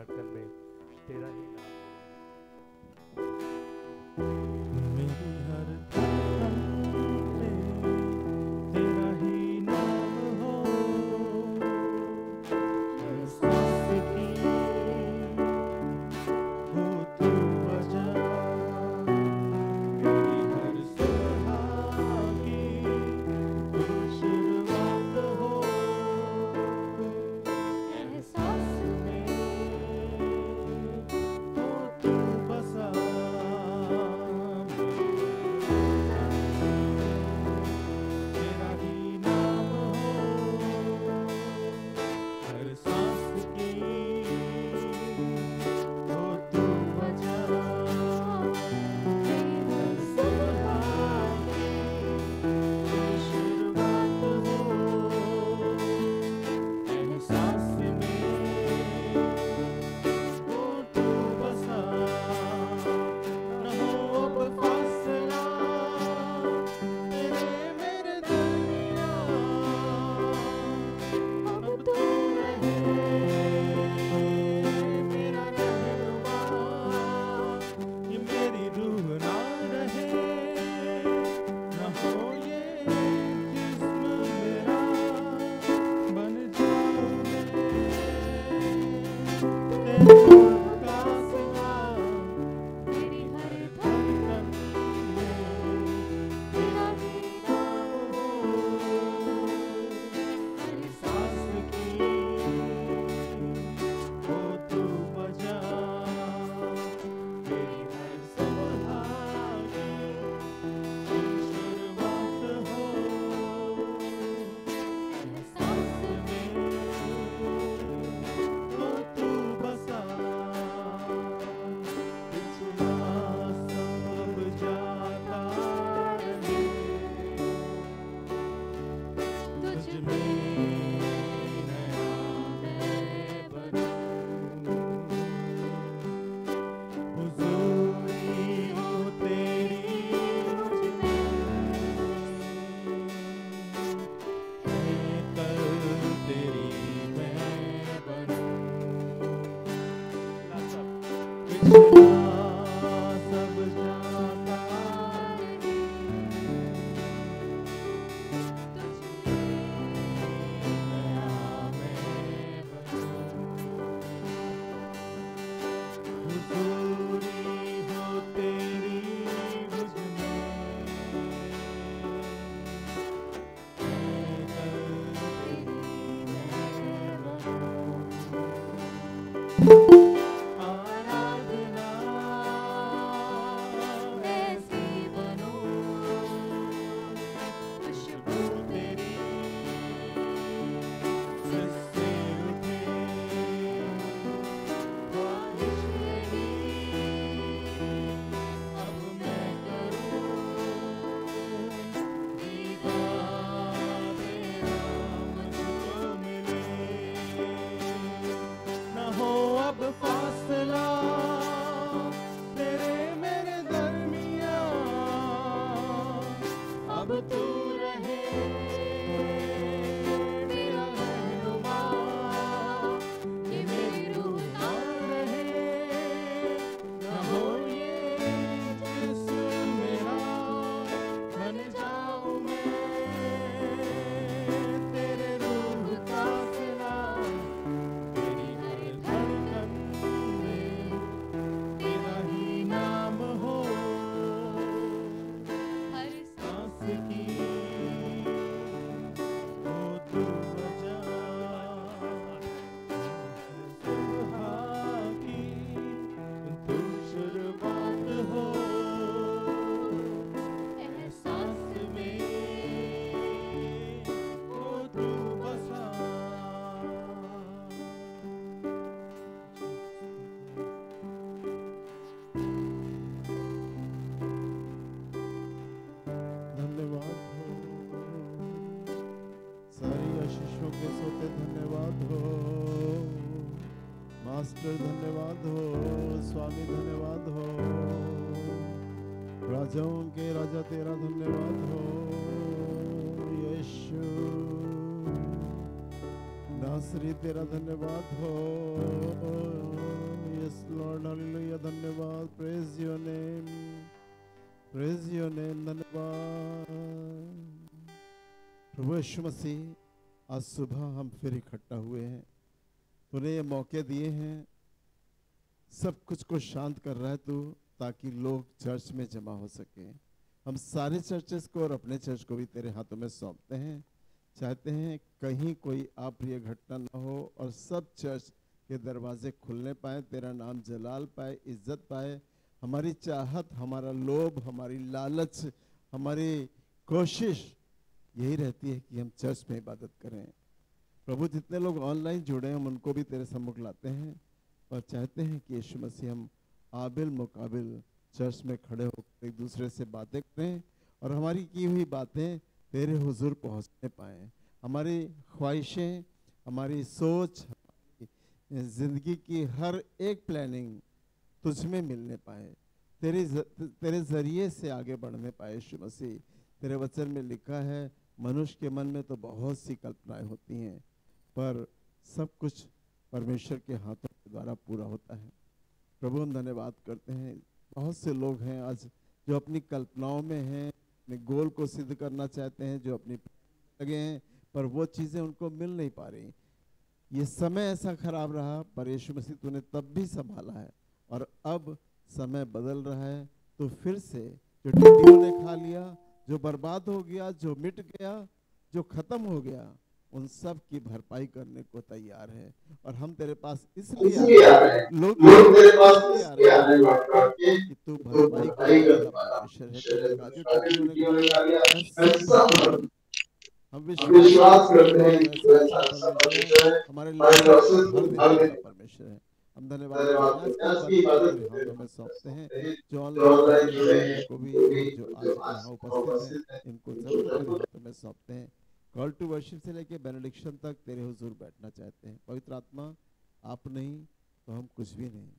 धड़कन में तेरा ही नाम मेरी हर धड़कन में तेरा ही नाम हो, हर सांस की हो तू वजह, मेरी हर सुबह की तू शुरुआत हो, एहसास में हो तू बसा, तेरा ही नाम हो, हर सांस की हो तू वजह, हर सुबह की तू शुरुआत हो, एहसास में हो तू बसा, न हो अब फासला तेरे मेरे दरमियाँ, अब तू रहे मेरा रहनुमा, ये मेरी रूह ना रहे, न हो ये जिस्म मेरा, बन जाऊं मैं तेरे रूह का सिवा, मेरी हर धड़कन में तेरा ही नाम हो, हर सांस की हो तू वजह, मेरी हर सुबह की तू शुरुआत हो, एहसास में हो तू बसा, पिछला सब जाता रहे, तुझ में नया मैं बनूं, हुजूरी हो तेरी मुझ में, है कल तेरी मैं बनूं, पिछला सब जाता रहे, नया मैं बनूं, हुजूरी हो तेरी मुझ में, है कल तेरी मैं बनूं, आराधना ऐसी बनूं, खुशबू तेरी मुझसे उठे, ख्वाहिश यही अब मैं करूं, दीदार तेरा मुझको मिले, न हो अब फासला तेरे मेरे दरमियाँ, अब तू रहे मेरा रहनुमा, ये मेरी रूह ना रहे, न हो ये जिस्म मेरा, बन जाऊं मैं तेरे रूह का सिला, तेरी हर धड़कन में तेरा ही नाम हो, हर सांस की हो तू वजह, सुबह की तू शुरुआत हो, एहसास में हो तू बसा, धन्यवाद हो, सारी आशीषों के सोते धन्यवाद हो, मास्टर धन्यवाद हो, स्वामी धन्यवाद हो, राजाओं के राजा तेरा धन्यवाद हो, यीशु, ना नासरी तेरा धन्यवाद हो। यस लॉर्ड, हालेलुया, धन्यवाद। Praise your name, praise your name, धन्यवाद। प्रभु यीशु मसीह, आज सुबह हम फिर इकट्ठा हुए हैं, तूने ये मौके दिए हैं, सब कुछ को शांत कर रहा है तू, ताकि लोग चर्च में जमा हो सके। हम सारे चर्चेस को और अपने चर्च को भी तेरे हाथों में सौंपते हैं। चाहते हैं कहीं कोई अप्रिय घटना न हो और सब चर्च के दरवाजे खुलने पाए, तेरा नाम जलाल पाए, इज्जत पाए। हमारी चाहत, हमारा लोभ, हमारी लालच, हमारी कोशिश यही रहती है कि हम चर्च में इबादत करें। प्रभु, जितने लोग ऑनलाइन जुड़े हैं हम उनको भी तेरे सम्मुख लाते हैं और चाहते हैं कि यीशु मसीह हम आबिल मुकाबिल चर्च में खड़े होकर एक दूसरे से बातें करें और हमारी की हुई बातें तेरे हुजूर पहुंचने पाए। हमारी ख्वाहिशें, हमारी सोच, हमारी जिंदगी की हर एक प्लानिंग तुझ में मिलने पाए, तेरे जरिए से आगे बढ़ने पाए। यीशु मसीह, तेरे वचन में लिखा है, मनुष्य के मन में तो बहुत सी कल्पनाएं होती हैं, पर सब कुछ परमेश्वर के हाथों के द्वारा पूरा होता है। प्रभु, हम धन्यवाद करते हैं। बहुत से लोग हैं आज जो अपनी कल्पनाओं में हैं, अपने गोल को सिद्ध करना चाहते हैं, जो अपनी लगे हैं, पर वो चीज़ें उनको मिल नहीं पा रही। ये समय ऐसा खराब रहा, पर यीशु मसीह तूने तब भी संभाला है और अब समय बदल रहा है। तो फिर से जो टिड्डियों ने खा लिया, जो बर्बाद हो गया, जो मिट गया, जो खत्म हो गया, उन सब की भरपाई करने को तैयार है। और हम तेरे पास इसलिए आ रहे हैं, लोग तेरे पास इसलिए आ रहे हैं कि तू भरपाई करने वाला परमेश्वर है। तूने कहा जो टिड्डियों ने खा लिया मैं सब भर। हम विश्वास करते हैं कि तू ऐसा परमेश्वर है, हमारे लॉसेस को भर देने वाला परमेश्वर है। हम धन्यवाद करते हैं। आज की इबादत तेरे हाथों में सौंपते हैं। जो ऑनलाइन जुड़े हुए हैं इनको भी और जो आज यहाँ उपस्थित हैं इनको सबको तेरे हाथों में सौंपते हैं। कॉल टू वर्शिप से लेके बेनेडिक्शन तक तेरे हुजूर बैठना चाहते हैं। पवित्र आत्मा, आप नहीं तो हम कुछ भी नहीं।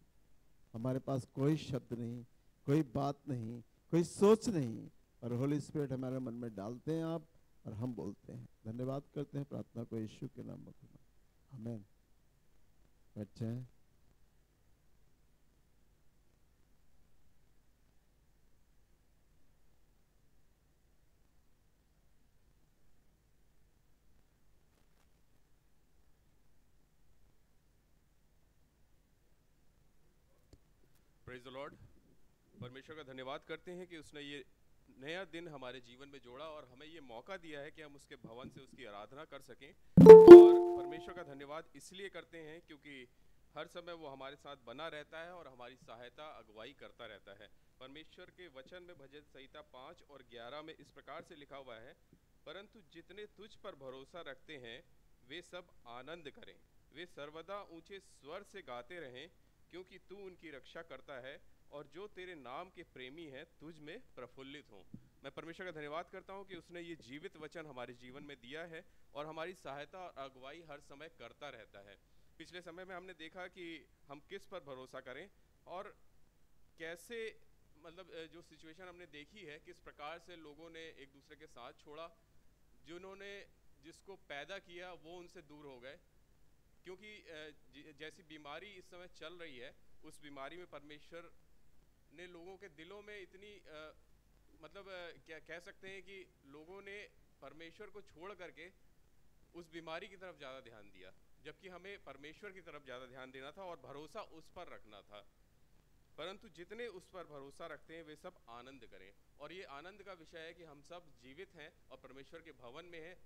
हमारे पास कोई शब्द नहीं, कोई बात नहीं, कोई सोच नहीं, और होली स्पिरिट हमारे मन में डालते हैं आप और हम बोलते हैं। धन्यवाद करते हैं। प्रार्थना को यीशु के नाम में, आमीन। बैठ जाएं। Praise the Lord. परमेश्वर का धन्यवाद करते हैं कि उसने ये नया दिन हमारे जीवन में जोड़ा और हमें ये मौका दिया है कि हम उसके भवन से उसकी आराधना कर सकें। और परमेश्वर का धन्यवाद इसलिए करते हैं क्योंकि हर समय वो हमारे साथ बना रहता है और हमारी सहायता अगुवाई करता रहता है। परमेश्वर के वचन में भजन संहिता 5 और 11 में इस प्रकार से लिखा हुआ है, परंतु जितने तुझ पर भरोसा रखते हैं वे सब आनंद करें, वे सर्वदा ऊंचे स्वर से गाते रहें, क्योंकि तू उनकी रक्षा करता है और जो तेरे नाम के प्रेमी हैं तुझ में प्रफुल्लित हों। मैं परमेश्वर का धन्यवाद करता हूं कि उसने ये जीवित वचन हमारे जीवन में दिया है और हमारी सहायता और अगुवाई हर समय करता रहता है। पिछले समय में हमने देखा कि हम किस पर भरोसा करें और कैसे, मतलब जो सिचुएशन हमने देखी है, किस प्रकार से लोगों ने एक दूसरे के साथ छोड़ा, जिन्होंने जिसको पैदा किया वो उनसे दूर हो गए, क्योंकि जैसी बीमारी इस समय चल रही है उस बीमारी में परमेश्वर ने लोगों के दिलों में इतनी मतलब क्या कह सकते हैं कि लोगों ने परमेश्वर को छोड़ करके उस बीमारी की तरफ ज़्यादा ध्यान दिया, जबकि हमें परमेश्वर की तरफ ज़्यादा ध्यान देना था और भरोसा उस पर रखना था। परंतु जितने उस पर भरोसा रखते हैं वे सब आनंद करें। और ये आनंद का विषय है कि हम सब जीवित हैं और परमेश्वर के भवन में हैं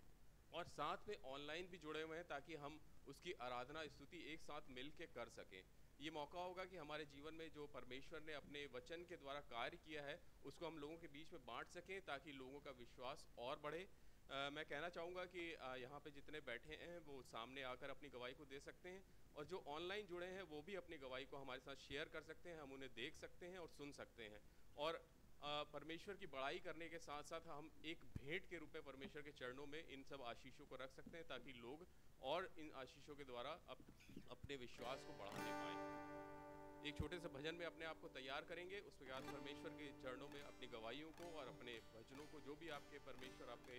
और साथ में ऑनलाइन भी जुड़े हुए हैं, ताकि हम उसकी आराधना स्तुति एक साथ मिल के कर सकें। ये मौका होगा कि हमारे जीवन में जो परमेश्वर ने अपने वचन के द्वारा कार्य किया है उसको हम लोगों के बीच में बांट सकें, ताकि लोगों का विश्वास और बढ़े। मैं कहना चाहूँगा कि यहाँ पे जितने बैठे हैं वो सामने आकर अपनी गवाही को दे सकते हैं, और जो ऑनलाइन जुड़े हैं वो भी अपनी गवाही को हमारे साथ शेयर कर सकते हैं। हम उन्हें देख सकते हैं और सुन सकते हैं, और परमेश्वर की बड़ाई करने के साथ साथ हम एक भेंट के रूप में परमेश्वर के चरणों में इन सब आशीषों को रख सकते हैं, ताकि लोग और इन आशीषों के द्वारा अपने विश्वास को बढ़ाने पाएं। एक छोटे से भजन में अपने आप को तैयार करेंगे, उसके बाद परमेश्वर के चरणों में अपनी गवाहियों को और अपने भजनों को, जो भी आपके परमेश्वर आपके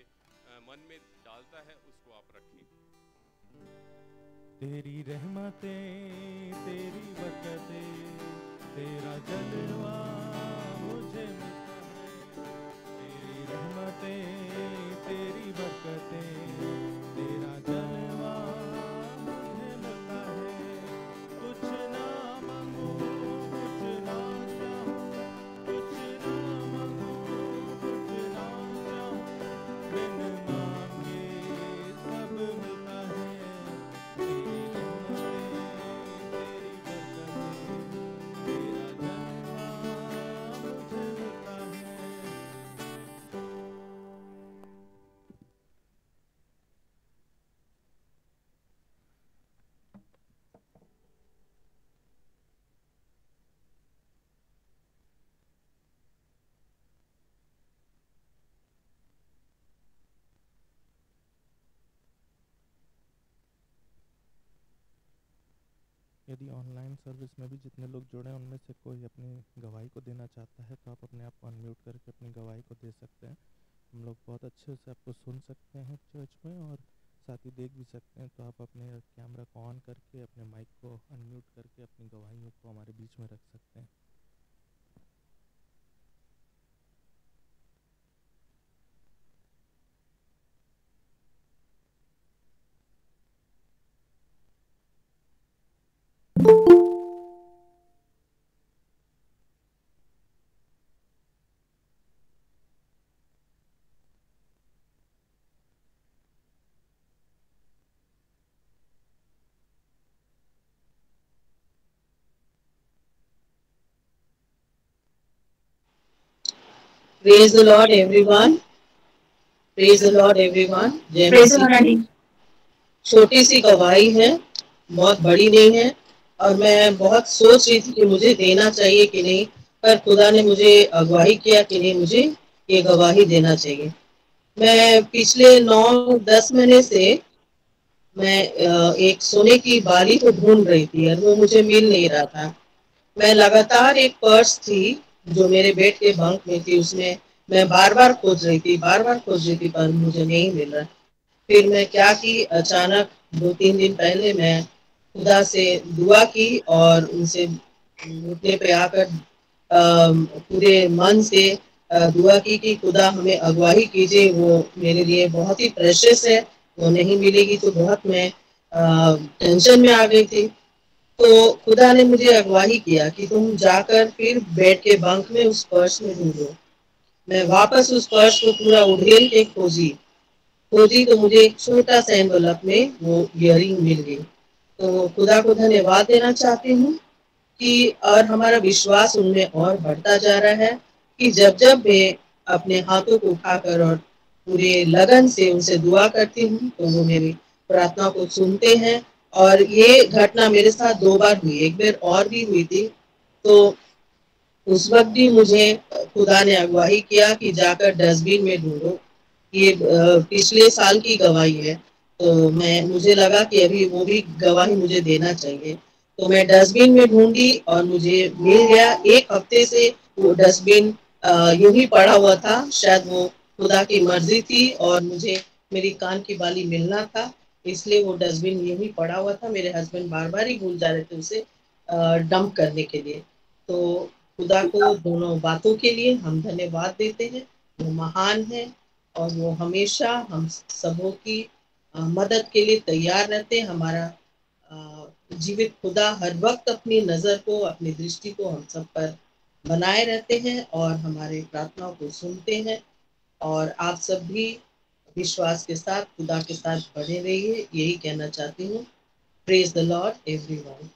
मन में डालता है, उसको आप रखें। तेरी रहमतें, तेरी बरकतें, तेरा जलवा मुझे मिलता है। तेरी रहमतें, तेरी बरकतें, तेरा जलवा मुझे मिलता है। कुछ ना मांगू, कुछ ना चाहूं, कुछ ना मांगू, कुछ ना चाहूं, बिन मांगे सब मिलता है। तेरी रहमतें, तेरी बरकतें, तेरा जलवा मुझे मिलता है। यदि ऑनलाइन सर्विस में भी जितने लोग जुड़े हैं उनमें से कोई अपनी गवाही को देना चाहता है तो आप अपने आप को अनम्यूट करके अपनी गवाही को दे सकते हैं। हम लोग बहुत अच्छे से आपको सुन सकते हैं चर्च में, और साथ ही देख भी सकते हैं। तो आप अपने कैमरा को ऑन करके अपने माइक को अनम्यूट करके अपनी गवाहियों को हमारे बीच में रख सकते हैं। Praise the Lord, everyone. Praise the Lord, everyone. जय प्रेज मसीह लॉर्ड की। आंटी। छोटी सी गवाही है, बहुत बड़ी नहीं है, और मैं बहुत सोच रही थी कि मुझे देना चाहिए कि नहीं, पर खुदा ने मुझे अगुवाही किया कि नहीं, मुझे ये गवाही देना चाहिए। मैं पिछले 9-10 महीने से मैं एक सोने की बाली को ढूंढ रही थी और वो मुझे मिल नहीं रहा था। मैं लगातार एक पर्स थी जो मेरे बेड के बंक में थी, उसमें मैं बार बार खोज रही थी, बार बार खोज रही थी, पर मुझे नहीं मिल रहा। फिर मैं क्या की, अचानक 2-3 दिन पहले मैं खुदा से दुआ की और उनसे घुटने पे आकर पूरे मन से दुआ की कि खुदा हमें अगुवाही कीजिए, वो मेरे लिए बहुत ही प्रेशियस है, वो नहीं मिलेगी तो बहुत मैं टेंशन में आ गई थी। तो खुदा ने मुझे अगुवाही किया कि तुम जाकर फिर बेड के बंक में उस पर्स में ढूंढो। मैं वापस उस पर्स को पूरा उड़ेल के खोजी तो मुझे एक छोटा सा एनवलप में वो इयरिंग मिल गई। तो खुदा को धन्यवाद देना चाहती हूँ कि और हमारा विश्वास उनमें और बढ़ता जा रहा है कि जब जब मैं अपने हाथों को उठाकर और पूरे लगन से उनसे दुआ करती हूँ तो वो मेरी प्रार्थना को सुनते हैं। और ये घटना मेरे साथ 2 बार हुई, एक बार और भी हुई थी। तो उस वक्त भी मुझे खुदा ने अगुवाही किया कि जाकर डस्टबिन में ढूंढो। ये पिछले साल की गवाही है, तो मैं मुझे लगा कि अभी वो भी गवाही मुझे देना चाहिए। तो मैं डस्टबिन में ढूंढी और मुझे मिल गया। 1 हफ्ते से वो डस्टबिन यूं ही पड़ा हुआ था, शायद वो खुदा की मर्जी थी और मुझे मेरी कान की बाली मिलना था, इसलिए वो डस्टबिन यूं ही पड़ा हुआ था। मेरे हस्बैंड बार बार ही भूल जा रहे थे उसे डंप करने के लिए। तो खुदा को दोनों बातों के लिए हम धन्यवाद देते हैं। वो महान है और वो हमेशा हम सबों की मदद के लिए तैयार रहते हैं। हमारा जीवित खुदा हर वक्त अपनी नज़र को, अपनी दृष्टि को हम सब पर बनाए रहते हैं और हमारे प्रार्थनाओं को सुनते हैं। और आप सब भी विश्वास के साथ खुदा के साथ बने रहिए, यही कहना चाहती हूँ। Praise the Lord everyone.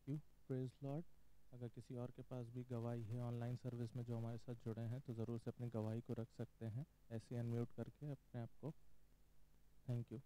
You praise Lord. अगर किसी और के पास भी गवाही है ऑनलाइन सर्विस में जो हमारे साथ जुड़े हैं तो ज़रूर से अपनी गवाही को रख सकते हैं, ऐसे अनम्यूट करके अपने आप को। Thank you.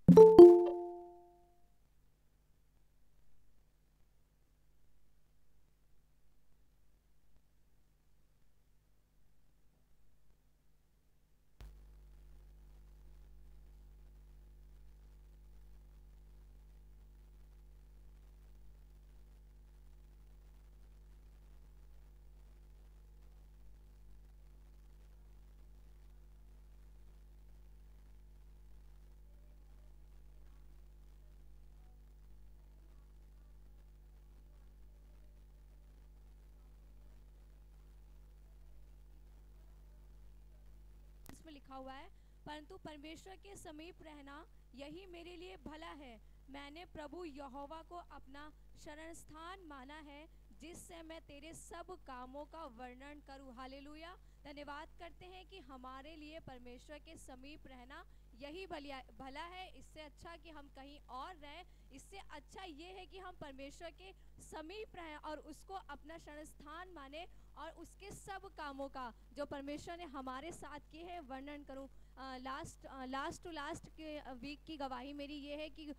इसमें लिखा हुआ है, परंतु परमेश्वर के समीप रहना यही मेरे लिए भला है। मैंने प्रभु यहोवा को अपना शरण स्थान माना है, जिससे मैं तेरे सब कामों का वर्णन करूं। हालेलुया। धन्यवाद करते हैं कि हमारे लिए परमेश्वर के समीप रहना यही भला है। इससे अच्छा कि हम कहीं और रहें, इससे अच्छा ये है कि हम परमेश्वर के समीप रहें और उसको अपना शरण स्थान माने और उसके सब कामों का जो परमेश्वर ने हमारे साथ किए हैं वर्णन करूं। लास्ट टू लास्ट के वीक की गवाही मेरी ये है कि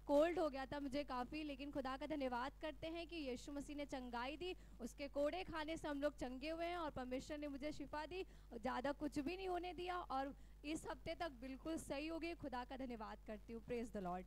कोल्ड हो गया था मुझे काफ़ी, लेकिन खुदा का धन्यवाद करते हैं कि यीशु मसीह ने चंगाई दी। उसके कोड़े खाने से हम लोग चंगे हुए हैं और परमेश्वर ने मुझे शिफा दी, ज़्यादा कुछ भी नहीं होने दिया और इस हफ्ते तक बिल्कुल सही हो गई। खुदा का धन्यवाद करती हूँ। Praise the Lord.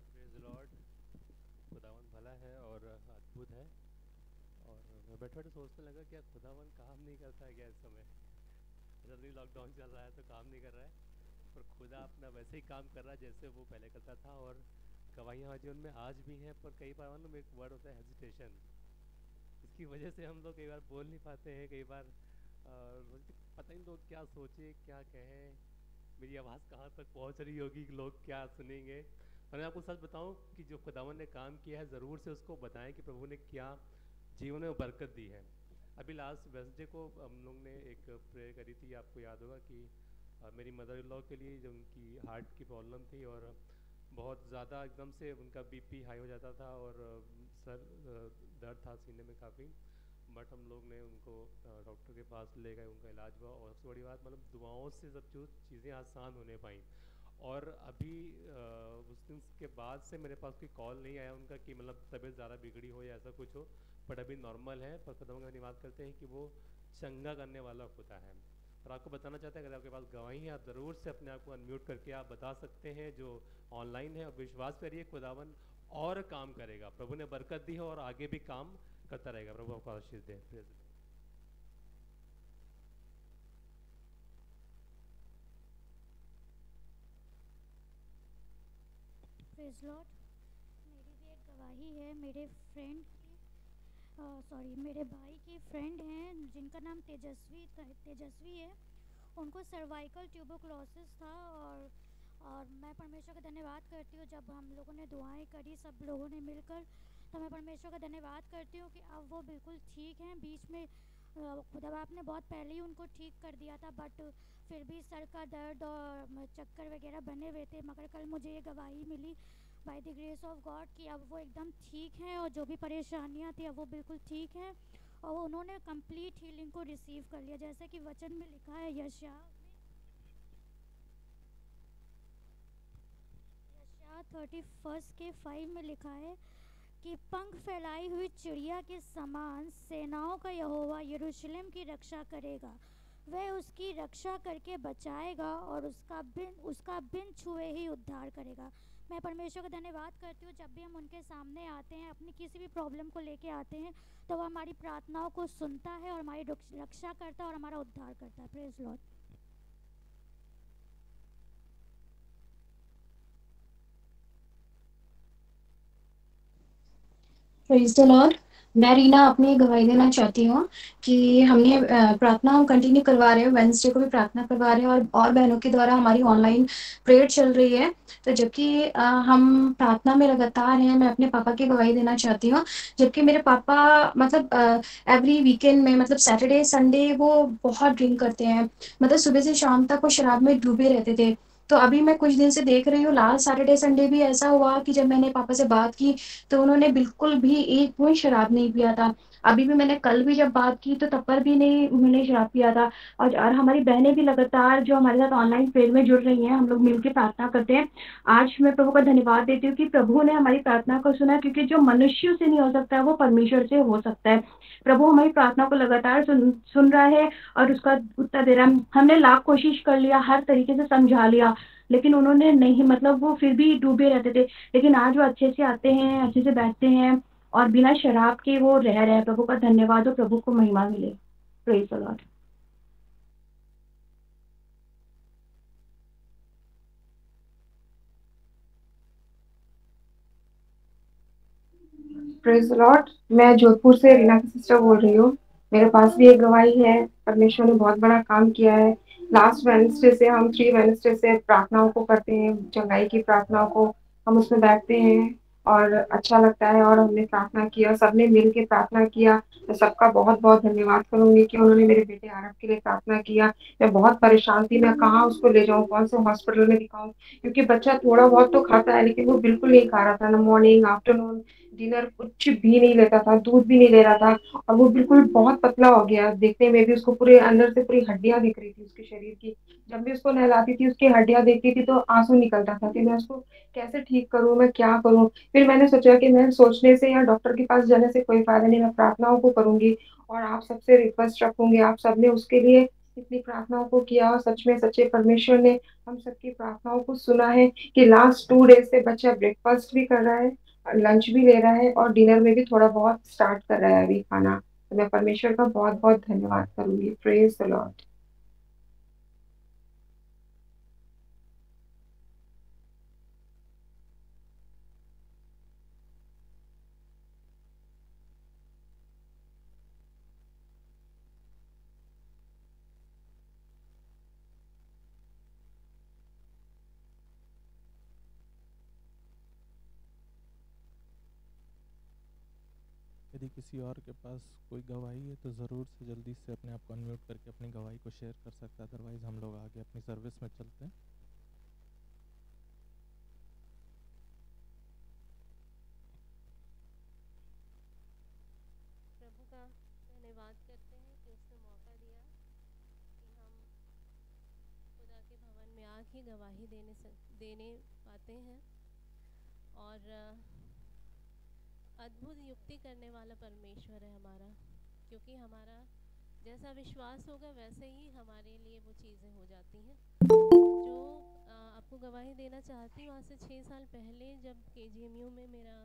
Praise Lord. खुदावन भला है और अद्भुत है। और मैं बैठे बैठे सोचने लगा क्या खुदावन काम नहीं करता है क्या इस समय। जब भी लॉकडाउन चल रहा है तो काम नहीं कर रहा है, पर खुदा अपना वैसे ही काम कर रहा है जैसे वो पहले करता था। और गवाहियाँ जीवन में आज भी हैं, पर कई बार मालूम एक वर्ड होता है हेजिटेशन, इसकी वजह से हम लोग कई बार बोल नहीं पाते हैं। कई बार पता ही लोग क्या सोचे क्या कहें, मेरी आवाज़ कहाँ तक पहुँच रही होगी, लोग क्या सुनेंगे। और मैं आपको सच बताऊं कि जो खुदावन ने काम किया है ज़रूर से उसको बताएं कि प्रभु ने क्या जीवन में बरकत दी है। अभी लास्ट वेडनेसडे को हम लोग ने एक प्रेयर करी थी, आपको याद होगा कि मेरी मदर इन लॉ के लिए जो उनकी हार्ट की प्रॉब्लम थी और बहुत ज़्यादा एकदम से उनका बीपी हाई हो जाता था और सर दर्द था सीने में काफ़ी। बट हम लोग ने उनको डॉक्टर के पास ले गए, उनका इलाज हुआ और सबसे बड़ी बात मतलब दुआओं से सब जो चीज़ें आसान होने पाई। और अभी उस दिन के बाद से मेरे पास कोई कॉल नहीं आया उनका कि मतलब तबीयत ज़्यादा बिगड़ी हो या ऐसा कुछ हो, बट अभी नॉर्मल है। पर खुदा का धन्यवाद करते हैं कि वो चंगा करने वाला होता है। और आपको बताना चाहते हैं अगर आपके पास गवाही है आप ज़रूर से अपने आप को अनम्यूट करके आप बता सकते हैं जो ऑनलाइन है। और विश्वास करिए खुदावन और काम करेगा, प्रभु ने बरकत दी है और आगे भी काम करता रहेगा। प्रभु आपको आशीष दे। Praise Lord. मेरी भी एक गवाही है मेरे फ्रेंड की, मेरे भाई की फ्रेंड हैं जिनका नाम तेजस्वी है। उनको सर्वाइकल ट्यूबरक्लोसिस था और मैं परमेश्वर का धन्यवाद करती हूँ जब हम लोगों ने दुआएं करी सब लोगों ने मिलकर, तो मैं परमेश्वर का धन्यवाद करती हूँ कि अब वो बिल्कुल ठीक हैं। बीच में खुदा बाप ने बहुत पहले ही उनको ठीक कर दिया था, बट फिर भी सर का दर्द और चक्कर वगैरह बने हुए थे। मगर कल मुझे ये गवाही मिली by the grace of God कि अब वो एकदम ठीक हैं और जो भी परेशानियाँ थी अब वो बिल्कुल ठीक हैं। और उन्होंने कंप्लीट हीलिंग को रिसीव कर लिया, जैसे कि वचन में लिखा है यशायाह 31 के 5 में लिखा है कि पंख फैलाई हुई चिड़िया के समान सेनाओं का यहोवा यरूशलेम की रक्षा करेगा। वह उसकी रक्षा करके बचाएगा और उसका बिन छुए ही उद्धार करेगा। मैं परमेश्वर का धन्यवाद करती हूँ, जब भी हम उनके सामने आते हैं, अपनी किसी भी प्रॉब्लम को लेके आते हैं, तो वह हमारी प्रार्थनाओं को सुनता है और हमारी रक्षा करता है और हमारा उद्धार करता है। Praise Lord. Praise the Lord. मैं रीना अपनी गवाही देना चाहती हूँ कि हमने प्रार्थना हम कंटिन्यू करवा रहे हैं, वेडनेसडे को भी प्रार्थना करवा रहे हैं और बहनों के द्वारा हमारी ऑनलाइन प्रेयर चल रही है। तो जबकि हम प्रार्थना में लगातार हैं, मैं अपने पापा की गवाही देना चाहती हूँ। जबकि मेरे पापा मतलब एवरी वीकेंड में मतलब सैटरडे संडे वो बहुत ड्रिंक करते हैं, मतलब सुबह से शाम तक वो शराब में डूबे रहते थे। तो अभी मैं कुछ दिन से देख रही हूँ, लास्ट सैटरडे संडे भी ऐसा हुआ कि जब मैंने पापा से बात की तो उन्होंने बिल्कुल भी एक बूंद शराब नहीं पिया था। अभी भी मैंने कल भी जब बात की तो तब पर भी नहीं उन्होंने शराब पिया था। और हमारी बहनें भी लगातार जो हमारे साथ ऑनलाइन प्रेयर में जुड़ रही हैं, हम लोग मिलकर प्रार्थना करते हैं। आज मैं प्रभु का धन्यवाद देती हूँ कि प्रभु ने हमारी प्रार्थना को सुना, क्योंकि जो मनुष्यों से नहीं हो सकता है वो परमेश्वर से हो सकता है। प्रभु हमारी प्रार्थना को लगातार सुन रहा है और उसका उत्तर दे रहा है। हमने लाख कोशिश कर लिया, हर तरीके से समझा लिया, लेकिन उन्होंने नहीं, मतलब वो फिर भी डूबे रहते थे। लेकिन आज वो अच्छे से आते हैं, अच्छे से बैठते हैं और बिना शराब के वो रह रहे हैं। प्रभु का धन्यवाद हो, प्रभु को महिमा मिले। Praise the Lord. Praise the Lord. मैं जोधपुर से रीना की सिस्टर बोल रही हूँ। मेरे पास भी एक गवाही है। परमेश्वर ने बहुत बड़ा काम किया है। लास्ट वेडनेसडे से हम 3 वेडनेसडे से प्रार्थनाओं को करते हैं, चंगाई की प्रार्थनाओं को हम उसमें बैठते हैं और अच्छा लगता है। और हमने प्रार्थना किया, सबने मिल के प्रार्थना किया। मैं सबका बहुत बहुत धन्यवाद करूंगी कि उन्होंने मेरे बेटे आरव के लिए प्रार्थना किया। मैं बहुत परेशान थी, मैं कहाँ उसको ले जाऊँ, कौन से हॉस्पिटल में दिखाऊं, क्योंकि बच्चा थोड़ा बहुत तो खाता है लेकिन वो बिल्कुल नहीं खा रहा था, ना मॉर्निंग आफ्टरनून डिनर कुछ भी नहीं लेता था, दूध भी नहीं ले रहा था। और वो बिल्कुल बहुत पतला हो गया, देखने में भी उसको पूरे अंदर से पूरी हड्डियां दिख रही थी उसके शरीर की। जब भी उसको नहलाती थी उसकी हड्डियां देखती थी तो आंसू निकलता था कि मैं उसको कैसे ठीक करूं, मैं क्या करूं। फिर मैंने सोचा कि मैं सोचने से या डॉक्टर के पास जाने से कोई फायदा नहीं, मैं प्रार्थनाओं को करूंगी और आप सबसे रिक्वेस्ट रखूंगी। आप सबने उसके लिए इतनी प्रार्थनाओं को किया और सच में सच्चे परमेश्वर ने हम सबकी प्रार्थनाओं को सुना है कि लास्ट 2 डेज से बच्चा ब्रेकफास्ट भी कर रहा है, लंच भी ले रहा है और डिनर में भी थोड़ा बहुत स्टार्ट कर रहा है अभी खाना। तो मैं परमेश्वर का बहुत बहुत धन्यवाद करूंगी। Praise the Lord. यदि किसी और के पास कोई गवाही है तो ज़रूर से जल्दी से अपने आप को अनम्यूट करके अपनी गवाही को शेयर कर सकता है। अदरवाइज़ हम लोग आगे अपनी सर्विस में चलते हैं। प्रभु का धन्यवाद करते हैं कि उसने मौका दिया कि हम खुदा के भवन में आके गवाही देने पाते हैं। और अद्भुत युक्ति करने वाला परमेश्वर है हमारा, क्योंकि हमारा जैसा विश्वास होगा वैसे ही हमारे लिए वो चीज़ें हो जाती हैं। जो आपको गवाही देना चाहती हूँ, आज से 6 साल पहले जब KGMU में मेरा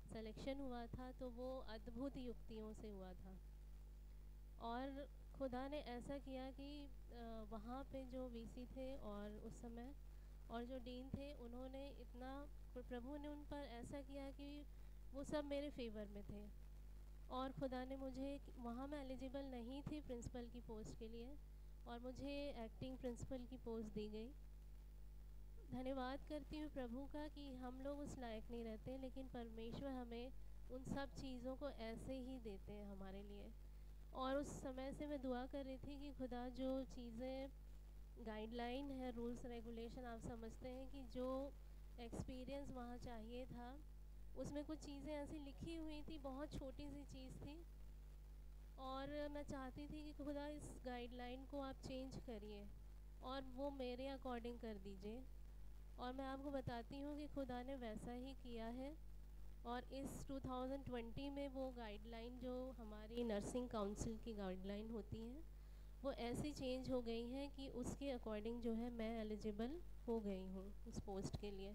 सिलेक्शन हुआ था तो वो अद्भुत युक्तियों से हुआ था। और खुदा ने ऐसा किया कि वहाँ पे जो VC थे और उस समय और जो डीन थे, उन्होंने इतना, प्रभु ने उन पर ऐसा किया कि वो सब मेरे फेवर में थे। और खुदा ने मुझे, वहाँ मैं एलिजिबल नहीं थी प्रिंसिपल की पोस्ट के लिए, और मुझे एक्टिंग प्रिंसिपल की पोस्ट दी गई। धन्यवाद करती हूँ प्रभु का कि हम लोग उस लायक नहीं रहते, लेकिन परमेश्वर हमें उन सब चीज़ों को ऐसे ही देते हैं हमारे लिए। और उस समय से मैं दुआ कर रही थी कि खुदा, जो चीज़ें गाइडलाइन है, रूल्स रेगुलेशन, आप समझते हैं कि जो एक्सपीरियंस वहाँ चाहिए था, उसमें कुछ चीज़ें ऐसी लिखी हुई थी, बहुत छोटी सी चीज़ थी और मैं चाहती थी कि खुदा इस गाइडलाइन को आप चेंज करिए और वो मेरे अकॉर्डिंग कर दीजिए। और मैं आपको बताती हूँ कि खुदा ने वैसा ही किया है। और इस 2020 में वो गाइडलाइन जो हमारी नर्सिंग काउंसिल की गाइडलाइन होती हैं वो ऐसी चेंज हो गई हैं कि उसके अकॉर्डिंग जो है मैं एलिजिबल हो गई हूँ उस पोस्ट के लिए।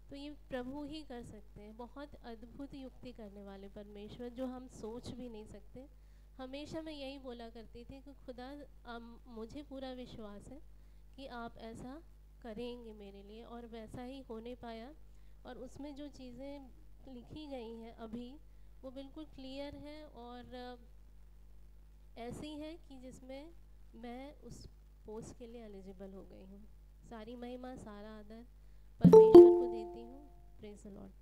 तो ये प्रभु ही कर सकते हैं, बहुत अद्भुत युक्ति करने वाले परमेश्वर जो हम सोच भी नहीं सकते। हमेशा मैं यही बोला करती थी कि खुदा मुझे पूरा विश्वास है कि आप ऐसा करेंगे मेरे लिए, और वैसा ही होने पाया। और उसमें जो चीज़ें लिखी गई हैं अभी वो बिल्कुल क्लियर है और ऐसी है कि जिसमें मैं उस पोस्ट के लिए एलिजिबल हो गई हूँ। सारी महिमा सारा आदर परमेश्वर को देती हूँ। Praise the Lord.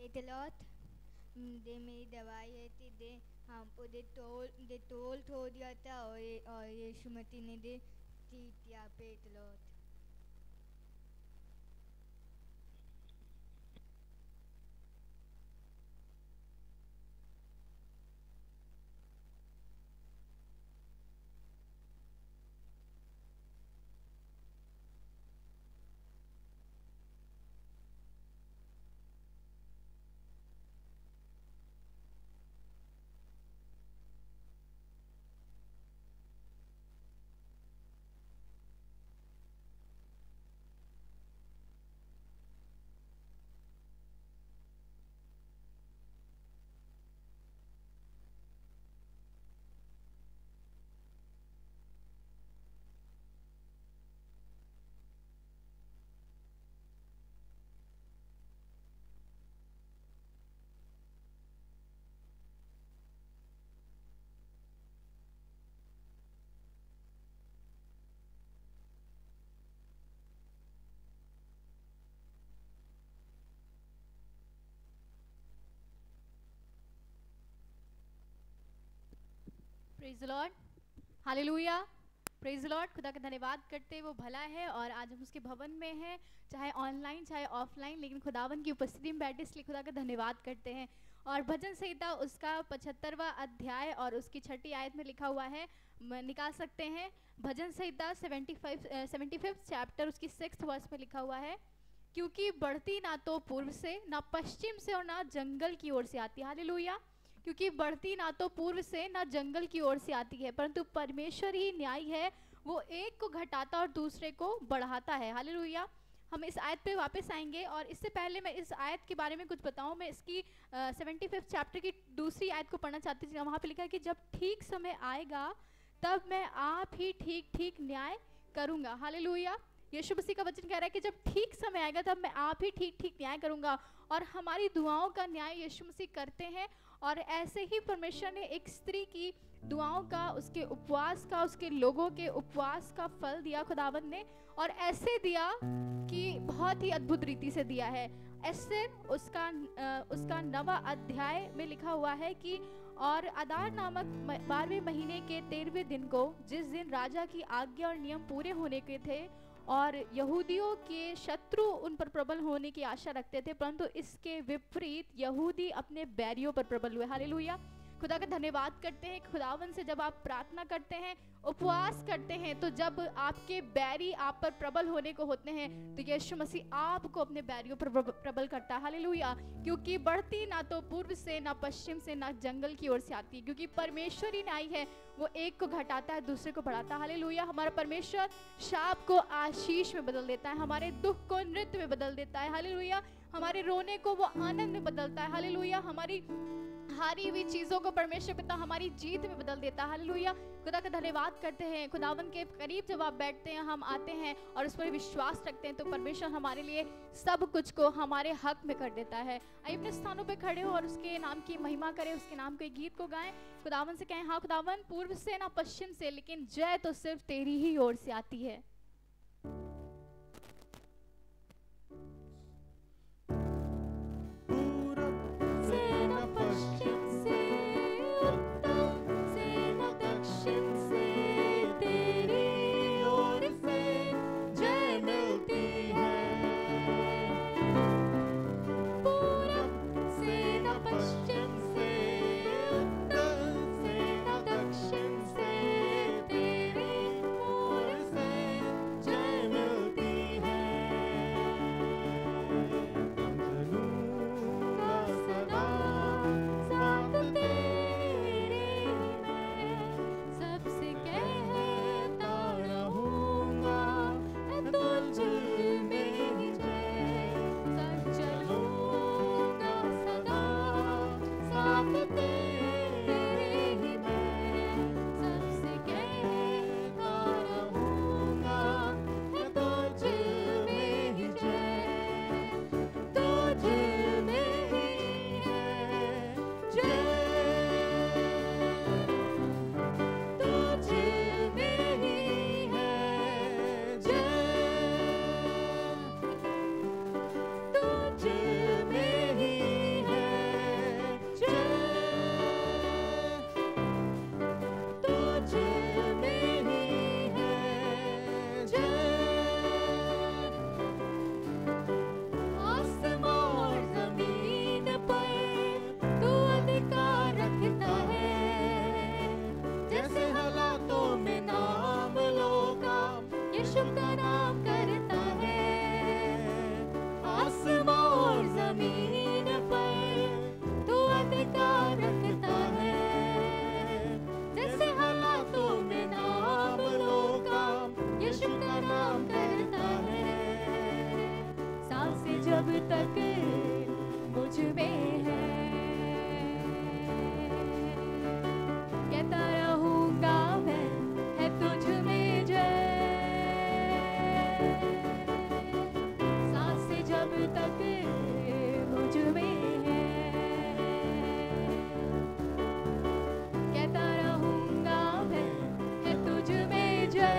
Praise the Lord. दे मेरी दवाई है थी दे हम दे तोल थो दिया था और ये सुमति ने दे दिया। Praise the Lord. Praise the Lord, hallelujah, praise the Lord. खुदा का धन्यवाद करते वो भला है और आज हम उसके भवन में हैं, चाहे ऑनलाइन चाहे ऑफलाइन, लेकिन खुदावन की उपस्थिति में बैठे इसलिए खुदा का धन्यवाद करते हैं। और भजन संहिता उसका 75वां अध्याय और उसकी 6ठी आयत में लिखा हुआ है, निकाल सकते हैं। भजन संहिता 75 चैप्टर उसकी 6th वर्स में लिखा हुआ है, क्योंकि बढ़ती ना तो पूर्व से ना पश्चिम से और ना जंगल की ओर से आती है। हालेलुया। क्योंकि बढ़ती ना तो पूर्व से ना जंगल की ओर से आती है, परंतु परमेश्वर ही न्यायी है, वो एक को घटाता और दूसरे को बढ़ाता है। हालेलुया। हम इस आयत पे वापस आएंगे और इससे पहले मैं इस आयत के बारे में कुछ बताऊं। मैं इसकी 75 चैप्टर की दूसरी आयत को पढ़ना चाहती थी। वहाँ पे लिखा है कि जब ठीक समय आएगा तब मैं आप ही ठीक ठीक न्याय करूँगा। हालेलुया। यीशु मसीह का वचन कह रहा है कि जब ठीक समय आएगा तब मैं आप ही ठीक ठीक न्याय करूँगा। और हमारी दुआओं का न्याय यीशु मसीह करते हैं। और ऐसे ही परमेश्वर ने एक स्त्री की दुआओं का, उसके उपवास का, उसके लोगों के उपवास का फल दिया खुदावंद ने, और ऐसे दिया कि बहुत ही अद्भुत रीति से दिया है। ऐसे उसका 9वां अध्याय में लिखा हुआ है कि और अदार नामक 12वें महीने के 13वें दिन को, जिस दिन राजा की आज्ञा और नियम पूरे होने के थे और यहूदियों के शत्रु उन पर प्रबल होने की आशा रखते थे, परंतु इसके विपरीत यहूदी अपने बैरियों पर प्रबल हुए। हालेलुया। खुदा का धन्यवाद करते हैं। खुदावन से जब आप प्रार्थना करते हैं, उपवास करते हैं, तो जब आपके बैरी आप पर प्रबल होने को होते हैं तो यीशु मसीह आपको अपने बैरियों पर प्रबल करता है। हालेलुया। क्योंकि बढ़ती ना तो पूर्व से ना पश्चिम से ना जंगल की ओर से आती है, क्योंकि परमेश्वर ही न्यायी है, वो एक को घटाता है दूसरे को बढ़ाता है। हालेलुया। हमारा परमेश्वर शाप को आशीष में बदल देता है, हमारे दुख को नृत्य में बदल देता है। हालेलुया। हमारे रोने को वो आनंद में बदलता है। हालेलुया। हमारी हारी हुई चीजों को परमेश्वर पिता हमारी जीत में बदल देता है। हालेलुया। खुदा का धन्यवाद करते हैं। खुदावन के करीब जब आप बैठते हैं, हम आते हैं और उस पर विश्वास रखते हैं, तो परमेश्वर हमारे लिए सब कुछ को हमारे हक में कर देता है। आइए अपने स्थानों पे खड़े हो और उसके नाम की महिमा करें, उसके नाम के गीत को गाएं। खुदावन से कहें, हाँ खुदावन, पूर्व से ना पश्चिम से, लेकिन जय तो सिर्फ तेरी ही ओर से आती है। जब तक मुझ में है, कहता रहूंगा मैं, है तुझ में जय। सांसें जब तक मुझ में है, कहता रहूंगा मैं, है तुझ में जय।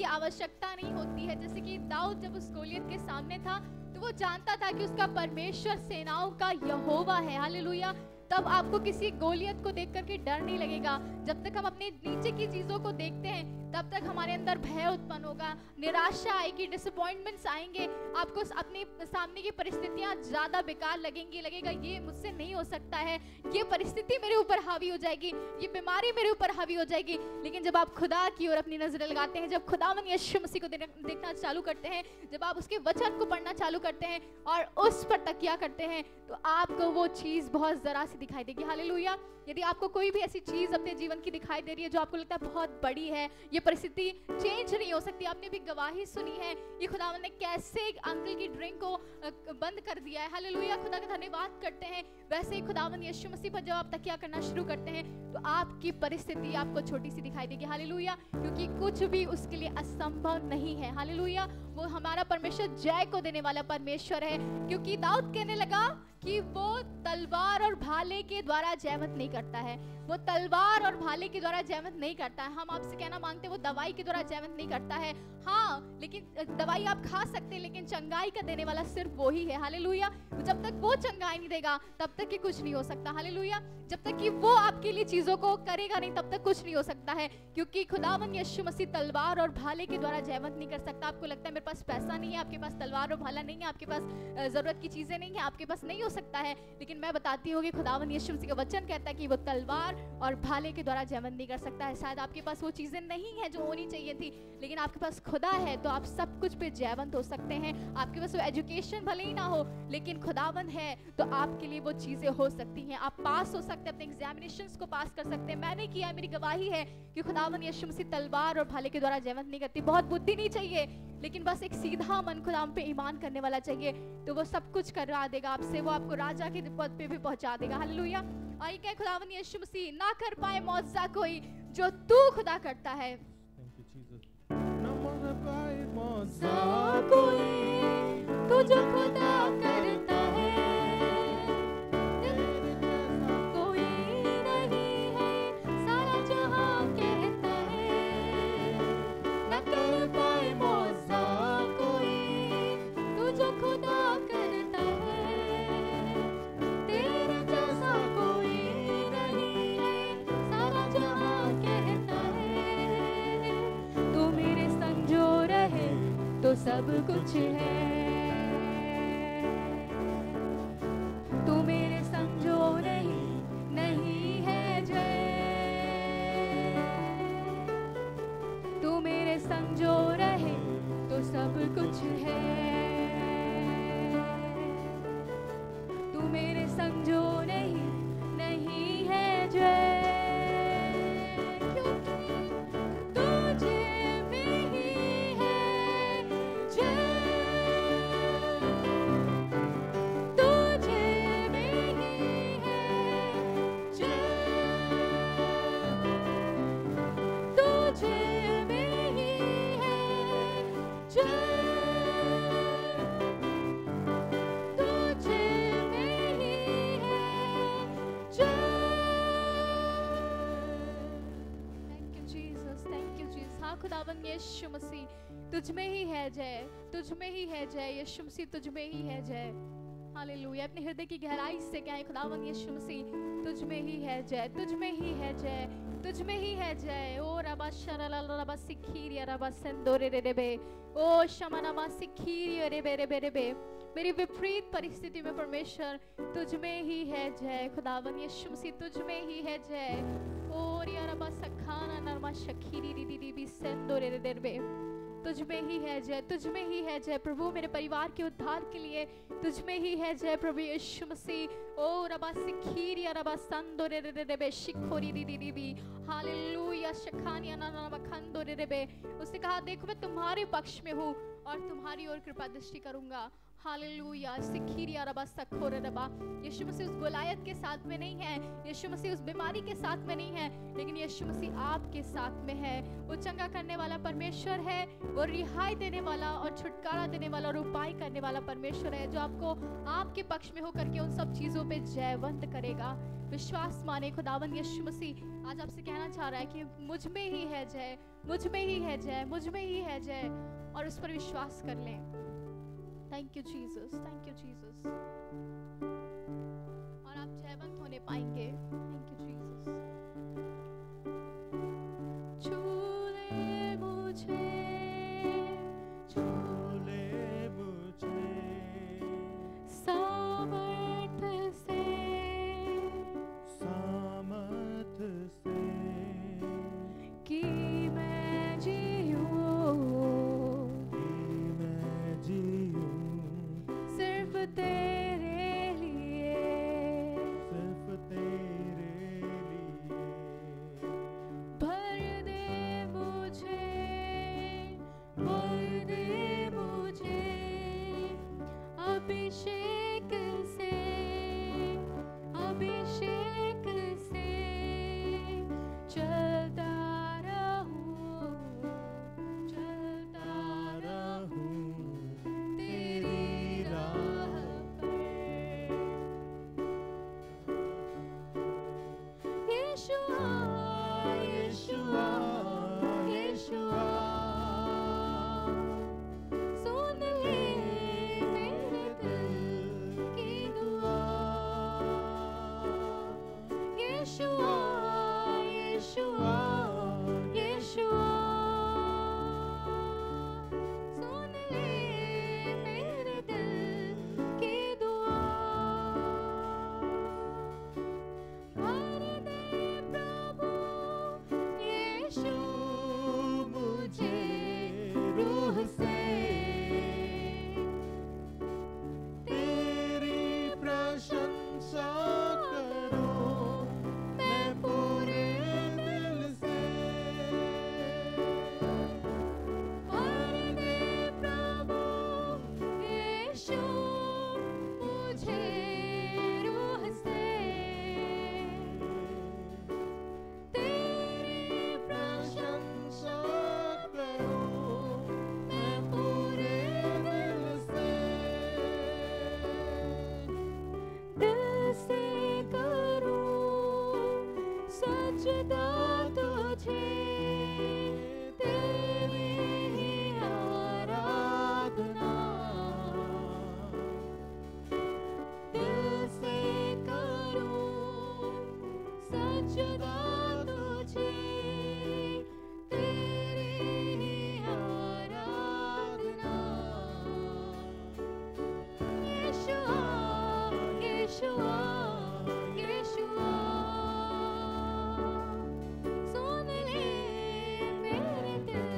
आवश्यकता नहीं होती है। जैसे कि दाऊद जब उस गोलियत के सामने था, तो वो जानता था कि उसका परमेश्वर सेनाओं का यहोवा है। हालेलुया। तब आपको किसी गोलियत को देख करके डर नहीं लगेगा। जब तक हम अपने नीचे की चीजों को देखते हैं तब तक हमारे अंदर भय उत्पन्न होगा, निराशा आएगी, डिसअपॉइंटमेंट्स आएंगे, आपको अपने सामने की परिस्थितियां ज्यादा बेकार लगेंगी, लगेगा ये मुझसे नहीं हो सकता है, ये परिस्थिति मेरे ऊपर हावी हो जाएगी, ये बीमारी मेरे ऊपर हावी हो जाएगी। लेकिन जब आप खुदा की ओर अपनी नजरें लगाते हैं, जब खुदावन यीशु मसीह को देखना चालू करते हैं, जब आप उसके वचन को पढ़ना चालू करते हैं और उस पर तकिया करते हैं, तो आपको वो चीज बहुत जरा सी दिखाई देगी। हालेलुया। यदि आपको कोई भी ऐसी चीज अपने जीवन की दिखाई दे रही है जो आपको लगता है बहुत बड़ी है, ये परिस्थिति चेंज नहीं हो सकती, आपने भी गवाही सुनी है ये खुदावन ने कैसे एक अंकल की ड्रिंक को बंद कर दिया है। हालेलुया, खुदा का धन्यवाद करते हैं। वैसे ही खुदावन यीशु मसीह पर जब आप तकिया करना शुरू करते हैं तो आपकी परिस्थिति आपको छोटी सी दिखाई देगी। हालेलुया, क्योंकि कुछ भी उसके लिए असंभव नहीं है। हालेलुया, वो हमारा परमेश्वर जय को देने वाला परमेश्वर है, क्योंकि दाऊद कहने लगा कि वो तलवार और भाले के द्वारा जयवंत नहीं करता है, वो तलवार और भाले के द्वारा जयवंत नहीं करता है। हम आपसे कहना मांगते हैं वो दवाई के द्वारा जयवंत नहीं करता है। हाँ, लेकिन दवाई आप खा सकते हैं, लेकिन चंगाई का देने वाला सिर्फ वो ही है। हालेलुया, जब तक वो चंगाई नहीं देगा तब तक कि कुछ नहीं हो सकता। हालेलुया, जब तक कि वो आपके लिए चीजों को करेगा नहीं तब तक कुछ नहीं हो सकता है, क्योंकि खुदावन यीशु मसीह तलवार और भाले के द्वारा जयवंत नहीं कर सकता। आपको लगता है मेरे पास पैसा नहीं है, आपके पास तलवार और भाला नहीं है, आपके पास जरूरत की चीजें नहीं है, आपके पास नहीं हो सकता है, लेकिन मैं बताती हूँ कि खुदावन यीशु मसीह का वचन कहता है कि वो तलवार और भाले के द्वारा जयवंत नहीं कर सकता है। शायद आपके पास वो चीजें नहीं है जो होनी चाहिए थी, लेकिन आपके पास खुदा है तो आप सब कुछ पे जयवंत हो सकते हैं। आपके पास वो एजुकेशन भले ही ना हो, लेकिन खुदावन है तो आपके लिए वो चीजें हो सकती हैं। आप पास हो सकते हैं, अपने एग्जामिनेशंस को पास कर सकते हैं। मैंने किया, मेरी गवाही है कि खुदावन यीशु मसीह तलवार और भाले के द्वारा जयवंत नहीं करती। बहुत बुद्धि नहीं चाहिए, लेकिन बस एक सीधा मन खुदावन पे ईमान करने वाला चाहिए, तो वो सब कुछ करवा देगा आपसे, वो आपको राजा के पद पे भी पहुंचा देगा। हालेलुया। और ये क्या खुदावन यीशु मसीह ना कर पाए मौजज़ा कोई जो तू खुदा करता है। Thank you Jesus. ना कर पाए मौजज़ा कोई तू जो खुदा करता है, कोई नहीं है सारा जहां कहता है। ना कर पाए मौजज़ा कोई तू जो खुदा करता है, तेरे जैसा कोई नहीं है सारा जहां कहता है। तू मेरे संग जो रहे तो सब कुछ है, तू मेरे संग जो नहीं है जय, तू मेरे संग जो रहे तो सब कुछ है, तू मेरे संग जो नहीं है जय। खुदावन यीशु मसीह तुझ में ही है जय, तुझ में ही है जय, यीशु मसीह तुझ में ही है जय। हालेलुया। अपने हृदय की गहराई से कहें खुदावन यीशु मसीह तुझ में ही है जय, तुझ में ही है जय, तुझ में ही है जय। ओ रबा शरला रबा सिखीरिया रबा संदोरे रे बे, ओ शमनमा सिखीरिया रे बे रे बे रे बे। मेरी विपरीत परिस्थिति में परमेश्वर तुझ में ही है जय। खुदावन यीशु मसीह तुझ में ही है जय। ओ रिया रबा सखाना नरमा शखीरी री री बी संदोरे रे बे। तुझ में ही है जय, तुझ में ही है जय प्रभु। मेरे परिवार के उद्धार के लिए तुझ में ही है जय प्रभु यीशु मसीह। ओ रबा सिखीरिया रबा संदोरे रे रे बे शिखोरी री री बी। हालेलुया। शखानिया ना ना बखंदोरे रे बे। उसने कहा देखो मैं तुम्हारे पक्ष में हूँ और तुम्हारी ओर कृपा दृष्टि करूंगा। हालेलुया। सिखीरिया रबा सखोरे रबा। यीशु मसीह उस गोलायत के साथ में नहीं है, यीशु मसीह उस बीमारी के साथ में नहीं है, लेकिन यीशु मसीह आपके साथ में है। वो चंगा करने वाला परमेश्वर है, वो रिहाई देने वाला और छुटकारा देने वाला और उपाय करने वाला परमेश्वर है, जो आपको आपके पक्ष में होकर के उन सब चीजों पे जयवंत करेगा। विश्वास माने। खुदावन यीशु मसीह आज आपसे कहना चाह रहा है कि मुझ में ही है जय, मुझ में ही है जय, मुझ में ही है जय, और उस पर विश्वास कर लें। Thank you Jesus, thank you Jesus. और आप जयवंत होने सुनने पाएंगे। Thank you Jesus. छू ले मुझे, छू ले मुझे सामर्थ से, सामर्थ से कि मैं जीऊं, सिर्फ तेरे लिए, सिर्फ तेरे लिए। भर दे मुझे, भर दे मुझे अभिषेक से, अभिषेक से चलता रहूं, चलता रहूं तेरी राह पर। यीशुआ, यीशुआ, यीशुआ, सुन ले मेरे दिल की दुआ। यीशुआ, यीशुआ, यीशुआ, सुन ले मेरे दिल की दुआ। भर दे प्रभु यीशु मुझे रूह से, तेरी प्रशंसा करूं मैं पूरे दिल से। भर दे प्रभु यीशु मुझे रूह से, तेरी प्रशंसा करूं मैं पूरे दिल से। दिल से करूं सजदा तुझे, तेरी ही आराधना। दिल से करूं सजदा तुझे, तेरी ही आराधना। यीशुआ, यीशुआ, यीशुआ, सुन ले मेरे दिल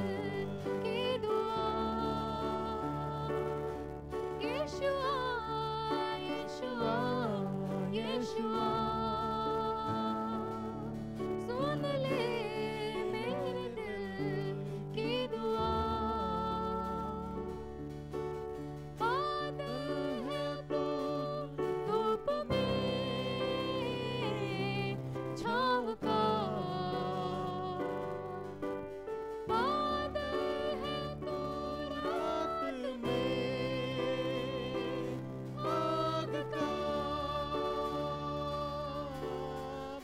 की दुआ। यीशुआ, यीशुआ, यीशुआ, सुन ले मेरे दिल की दुआ। बादल है तू धूप में छाँव का, बादल है तू रात में आग का।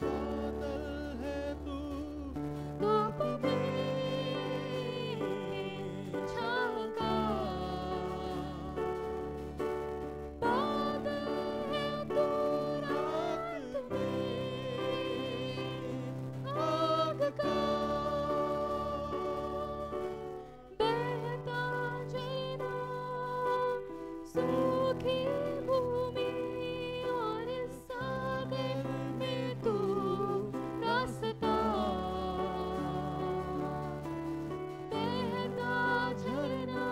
बादल है तू धूप में छाँव का, बादल है तू रात में आग का। बहता जीना सूखी भूमि और सागर में तू रास्ता। बहता झरना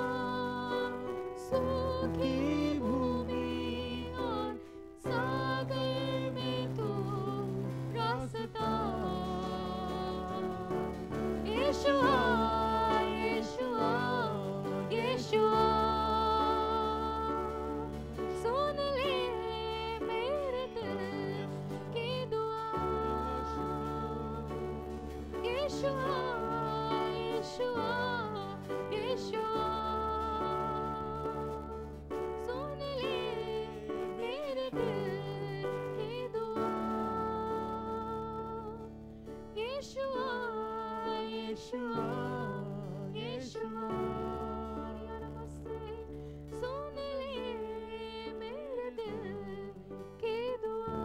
सूखी भूमि और सागर में तू रास्ता। यीशुआ, यीशुआ, यीशुआ, सुन ले मेरे दिल की दुआ। यीशुआ, यीशुआ, यीशुआ, सुन ले मेरे दिल की दुआ। यीशुआ, यीशुआ, यीशुआ, सुन ले मेरे दिल की दुआ।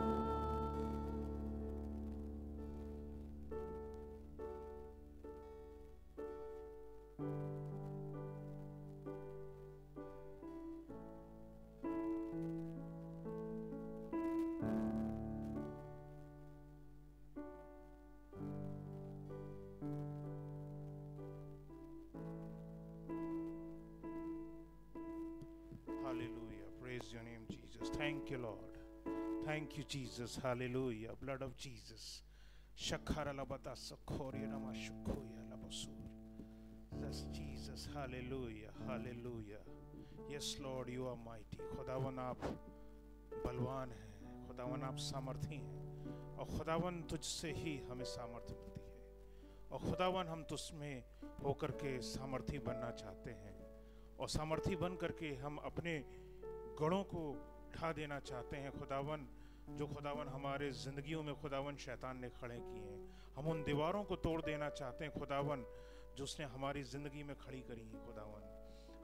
Thank you, Lord. Thank you, Jesus. Hallelujah. Blood of Jesus. Shakhara labata sakhori nama shukhoya labasur. Yes, Jesus. Hallelujah. Hallelujah. Yes, Lord, you are mighty. खुदावन आप बलवान हैं, खुदावन आप सामर्थी हैं, और खुदावन तुझसे ही हमें सामर्थ्य मिलती है, और खुदावन हम तुझमें होकर के सामर्थी बनना चाहते हैं, और सामर्थी बन करके हम अपने गढ़ों को ढा देना चाहते हैं। खुदावन जो खुदावन हमारे ज़िंदगियों में खुदावन शैतान ने खड़े किए हैं, हम उन दीवारों को तोड़ देना चाहते हैं खुदावन जो उसने हमारी ज़िंदगी में खड़ी करी है। खुदावन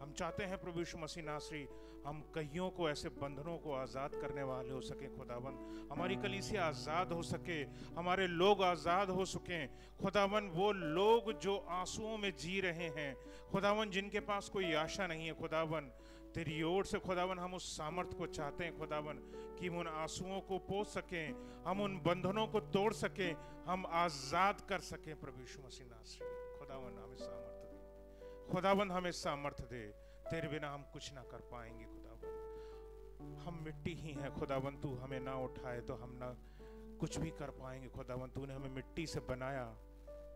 हम चाहते हैं प्रभु यीशु मसीह नासरी हम कईयों को ऐसे बंधनों को आज़ाद करने वाले हो सके। खुदावन हमारी कलीसिया आज़ाद हो सके, हमारे लोग आज़ाद हो सकें। खुदावन वो लोग जो आंसुओं में जी रहे हैं, खुदावन जिनके पास कोई आशा नहीं है, खुदावन तेरी ओर से खुदावन हम उस सामर्थ को चाहते हैं खुदावन कि हम उन आंसुओं को पोंछ सकें, हम उन बंधनों को तोड़ सकें, हम आज़ाद कर सकें। प्रभु यीशु मसीह नासरी खुदावन हमें सामर्थ दे, खुदावन हमें सामर्थ दे। तेरे बिना हम कुछ ना कर पाएंगे खुदावन, हम मिट्टी ही हैं खुदावन, तू हमें ना उठाए तो हम ना कुछ भी कर पाएंगे खुदावन। तूने हमें मिट्टी से बनाया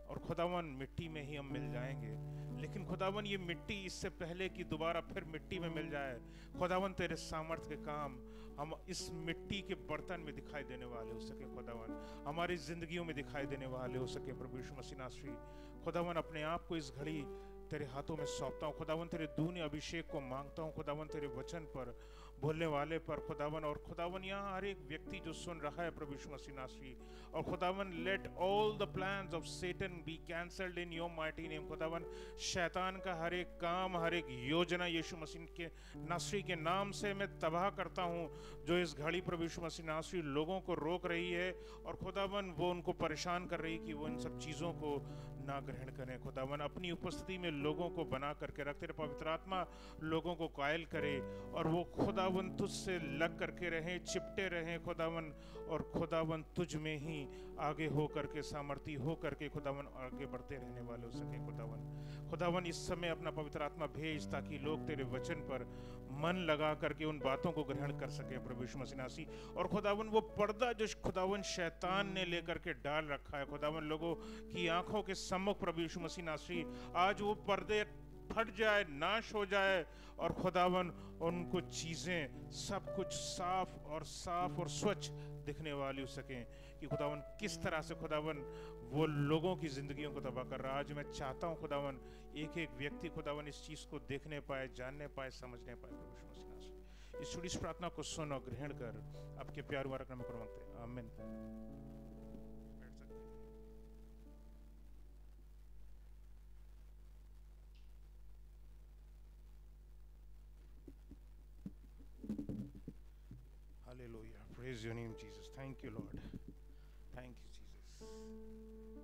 और खुदावन मिट्टी में ही हम मिल जाएंगे, लेकिन खुदावन ये मिट्टी इससे पहले कि दोबारा फिर मिट्टी में मिल जाए, खुदावन तेरे सामर्थ्य के काम हम इस मिट्टी के बर्तन में दिखाई देने वाले हो सके। खुदावन हमारी जिंदगियों में दिखाई देने वाले हो सके। प्रभु यीशु मसीह नासरी खुदावन अपने आप को इस घड़ी तेरे हाथों में सौंपता हूँ खुदावन, तेरे दूनी अभिषेक को मांगता हूँ खुदावन, तेरे वचन पर बोलने वाले पर खुदावन, और खुदावन यहाँ हर एक व्यक्ति जो सुन रहा है प्रभु यीशु मसीह नासरी, और खुदावन let all the plans of Satan be cancelled in your mighty name. खुदावन शैतान का हर एक काम, हर एक योजना यीशु मसीह के नासरी के नाम से मैं तबाह करता हूँ, जो इस घड़ी प्रभु यीशु मसीह नासरी लोगों को रोक रही है, और खुदावन वो उनको परेशान कर रही है कि वो इन सब चीज़ों को ना ग्रहण करें। खुदावन अपनी उपस्थिति में लोगों को बना करके रख, तेरे पवित्र आत्मा लोगों को कायल करे, और वो खुदावन तुझसे लग करके रहें, चिपटे रहें खुदावन, और खुदावन तुझ में ही आगे हो करके सामर्थी हो करके खुदावन आगे बढ़ते रहने वाले हो सके। खुदावन इस समय अपना पवित्र आत्मा भेज ताकि लोग तेरे वचन पर मन लगा करके उन बातों को ग्रहण कर सके प्रभु यीशु मसीह नासी। और खुदावन वो पर्दा जो खुदावन शैतान ने लेकर के डाल रखा है खुदावन लोगों की आंखों के सम्मुख प्रभु यीशु मसीह नासी, आज वो पर्दे फट जाए, नाश हो जाए, और खुदावन उनको चीज़ें सब कुछ साफ और स्वच्छ दिखने वाली हो सकें कि खुदावन किस तरह से खुदावन वो लोगों की ज़िंदगियों को तबाह कर रहा है। आज मैं चाहता हूँ खुदावन एक एक व्यक्ति खुदावन इस चीज़ को देखने पाए, जानने पाए, समझने पाए प्रभु यीशु मसीह नाम से। इस छोटी सी प्रार्थना को सुन और ग्रहण कर आपके प्यार मुबारक नाम में मांगते हैं, आमीन। Hallelujah. Praise your name, Jesus. Thank you, Lord. Thank you, Jesus.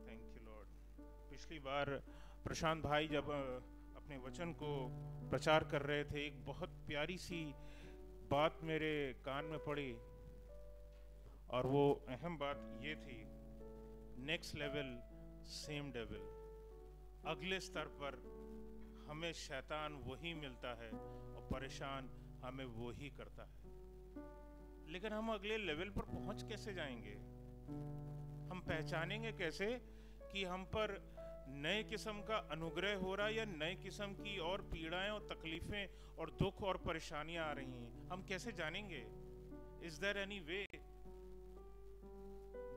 Thank you, Lord. पिछली बार प्रशांत भाई जब अपने वचन को प्रचार कर रहे थे, एक बहुत प्यारी सी बात मेरे कान में पड़ी, और वो अहम बात ये थी, नेक्स्ट लेवल सेम डेविल। अगले स्तर पर हमें शैतान वही मिलता है और परेशान हमें वही करता है, लेकिन हम अगले लेवल पर पहुंच कैसे जाएंगे? हम पहचानेंगे कैसे कि हम पर नए किस्म का अनुग्रह हो रहा है या नए किस्म की और पीड़ाएं और तकलीफें और दुख और परेशानियां आ रही हैं? हम कैसे जानेंगे? Is there any way?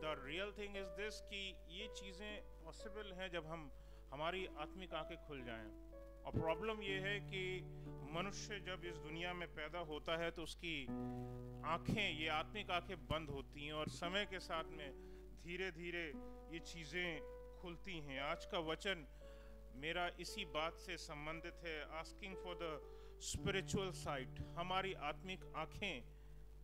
The real thing is this कि ये चीज़ें पॉसिबल हैं जब हमारी आत्मिक आंखें खुल जाएं। और प्रॉब्लम ये है कि मनुष्य जब इस दुनिया में पैदा होता है तो उसकी आंखें, ये आत्मिक आंखें बंद होती हैं, और समय के साथ में धीरे धीरे ये चीज़ें खुलती हैं। आज का वचन मेरा इसी बात से संबंधित है, asking for the spiritual site. हमारी आत्मिक आंखें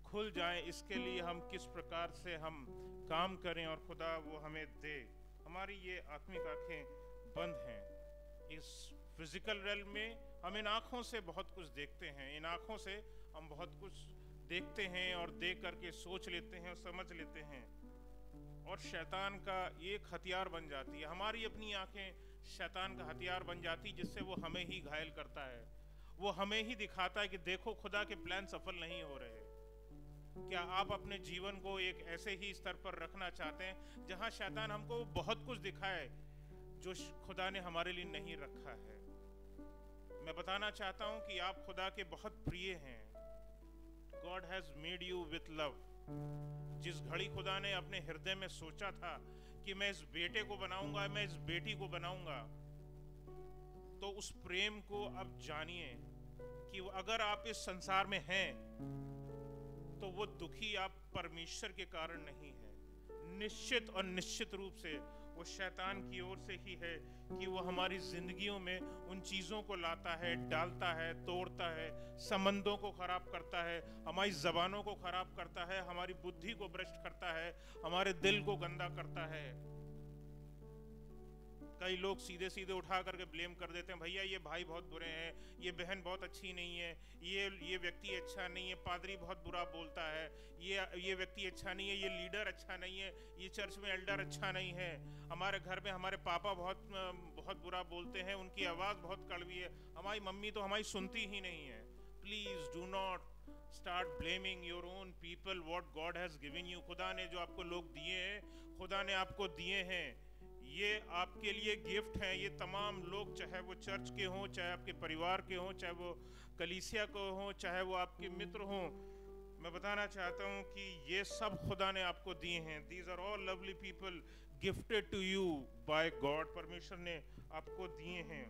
खुल जाएं, इसके लिए हम किस प्रकार से हम काम करें और खुदा वो हमें दे। हमारी ये आत्मिक आंखें बंद हैं। इस फिजिकल रेल्म में हम इन आँखों से बहुत कुछ देखते हैं, इन आँखों से हम बहुत कुछ देखते हैं और देख करके सोच लेते हैं और समझ लेते हैं, और शैतान का एक हथियार बन जाती है। हमारी अपनी आंखें शैतान का हथियार बन जाती, जिससे वो हमें ही घायल करता है। वो हमें ही दिखाता है कि देखो खुदा के प्लान सफल नहीं हो रहे। क्या आप अपने जीवन को एक ऐसे ही स्तर पर रखना चाहते हैं जहां शैतान हमको बहुत कुछ दिखाए जो खुदा ने हमारे लिए नहीं रखा है? मैं बताना चाहता हूं कि आप खुदा के बहुत प्रिय हैं। God has made you with love। जिस घड़ी खुदा ने अपने हृदय में सोचा था कि मैं इस बेटे को बनाऊंगा, मैं इस बेटी को बनाऊंगा, तो उस प्रेम को अब जानिए कि अगर आप इस संसार में हैं तो वो दुखी आप परमेश्वर के कारण नहीं है। निश्चित और निश्चित रूप से वो शैतान की ओर से ही है कि वो हमारी जिंदगियों में उन चीज़ों को लाता है, डालता है, तोड़ता है, संबंधों को खराब करता है, हमारी जबानों को खराब करता है, हमारी बुद्धि को भ्रष्ट करता है, हमारे दिल को गंदा करता है। कई लोग सीधे सीधे उठा करके ब्लेम कर देते हैं, भैया ये भाई बहुत बुरे हैं, ये बहन बहुत अच्छी नहीं है, ये व्यक्ति अच्छा नहीं है, पादरी बहुत बुरा बोलता है, ये व्यक्ति अच्छा नहीं है, ये लीडर अच्छा नहीं है, ये चर्च में एल्डर अच्छा नहीं है, हमारे घर में हमारे पापा बहुत बुरा बोलते हैं, उनकी आवाज़ बहुत कड़वी है, हमारी मम्मी तो हमारी सुनती ही नहीं है। Please do not start blaming your own people what God has given you. खुदा ने जो आपको लोग दिए हैं, खुदा ने आपको दिए हैं, ये आपके लिए गिफ्ट हैं। ये तमाम लोग, चाहे वो चर्च के हों, चाहे आपके परिवार के हों, चाहे वो कलीसिया को हों, चाहे वो आपके मित्र हों, मैं बताना चाहता हूं कि ये सब खुदा ने आपको दिए हैं। These are all lovely people gifted to you by God. परमेश्वर ने आपको दिए हैं।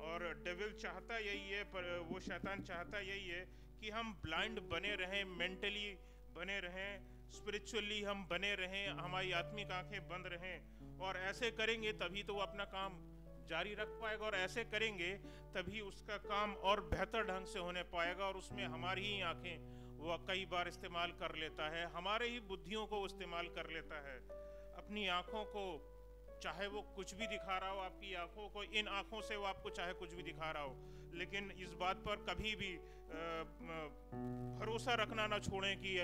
और डेविल चाहता यही है, पर वो शैतान चाहता यही है कि हम ब्लाइंड बने रहें, मेंटली बने रहें, स्पिरिचुअली हम बने रहें, हमारी आत्मिक आंखें बंद रहें। और ऐसे करेंगे तभी तो वो अपना काम जारी रख पाएगा, और ऐसे करेंगे तभी उसका काम और बेहतर ढंग से होने पाएगा। और उसमें हमारी ही आंखें वो कई बार इस्तेमाल कर लेता है, हमारे ही बुद्धियों को इस्तेमाल कर लेता है। अपनी आंखों को, चाहे वो कुछ भी दिखा रहा हो, आपकी आंखों को, इन आंखों से वो आपको चाहे कुछ भी दिखा रहा हो, लेकिन इस बात पर कभी भी भरोसा रखना ना छोड़ें कि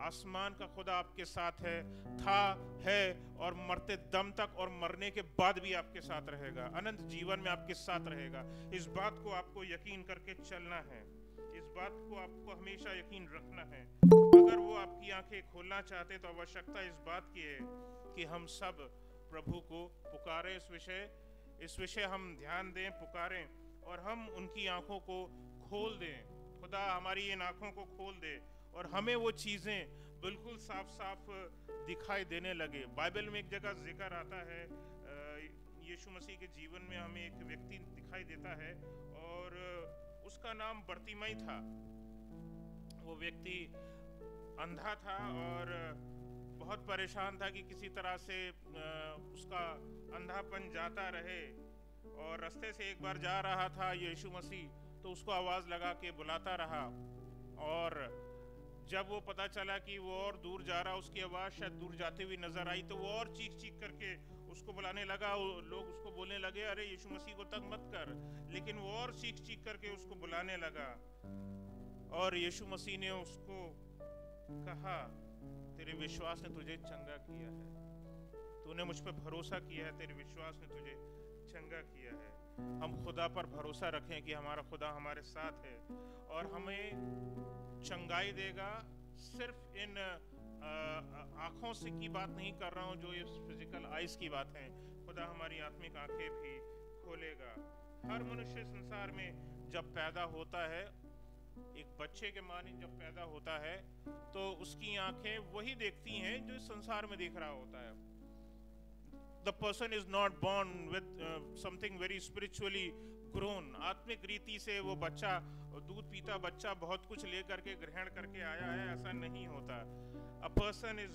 आसमान का खुदा आपके साथ है, था, है और मरते दम तक और मरने के बाद भी आपके साथ रहेगा, अनंत जीवन में आपके साथ रहेगा। इस बात को आपको यकीन करके चलना है, इस बात को आपको हमेशा यकीन रखना है। अगर वो आपकी आंखें खोलना चाहते हैं तो आवश्यकता इस बात की है कि हम सब प्रभु को पुकारें, इस विषय हम ध्यान दें, पुकारें, और हम उनकी आंखों को खोल दें। खुदा हमारी इन आंखों को खोल दे और हमें वो चीज़ें बिल्कुल साफ साफ दिखाई देने लगे। बाइबल में एक जगह जिक्र आता है, यीशु मसीह के जीवन में हमें एक व्यक्ति दिखाई देता है और उसका नाम बर्तिमई था। वो व्यक्ति अंधा था और बहुत परेशान था कि किसी तरह से उसका अंधापन जाता रहे। और रास्ते से एक बार जा रहा था यीशु मसीह, तो उसको आवाज़ लगा के बुलाता रहा, और जब वो पता चला कि वो और दूर जा रहा, उसकी आवाज़ शायद दूर जाते हुए नजर आई, तो वो और चीख चीख करके उसको बुलाने लगा। लोग उसको बोलने लगे, अरे यीशु मसीह को तंग मत कर, लेकिन वो और चीख चीख करके उसको बुलाने लगा। और यीशु मसीह ने उसको कहा, तेरे विश्वास ने तुझे चंगा किया है, तूने मुझ पर भरोसा किया है, तेरे विश्वास ने तुझे चंगा किया है। हम खुदा पर भरोसा रखें कि हमारा खुदा हमारे साथ है और हमें चंगाई देगा। सिर्फ इन आँखों से की बात नहीं कर रहा हूँ जो ये फिजिकल आइज की बात है, खुदा हमारी आत्मिक आंखें भी खोलेगा। हर मनुष्य संसार में जब पैदा होता है, एक बच्चे के माने जब पैदा होता है, तो उसकी आंखें वही देखती हैं जो इस संसार में दिख रहा होता है। The person is not born with something very spiritually grown। आत्मिक रीति से वो बच्चा, दूध पीता बच्चा बहुत कुछ ले करके ग्रहण करके आया है, ऐसा नहीं होता। A person is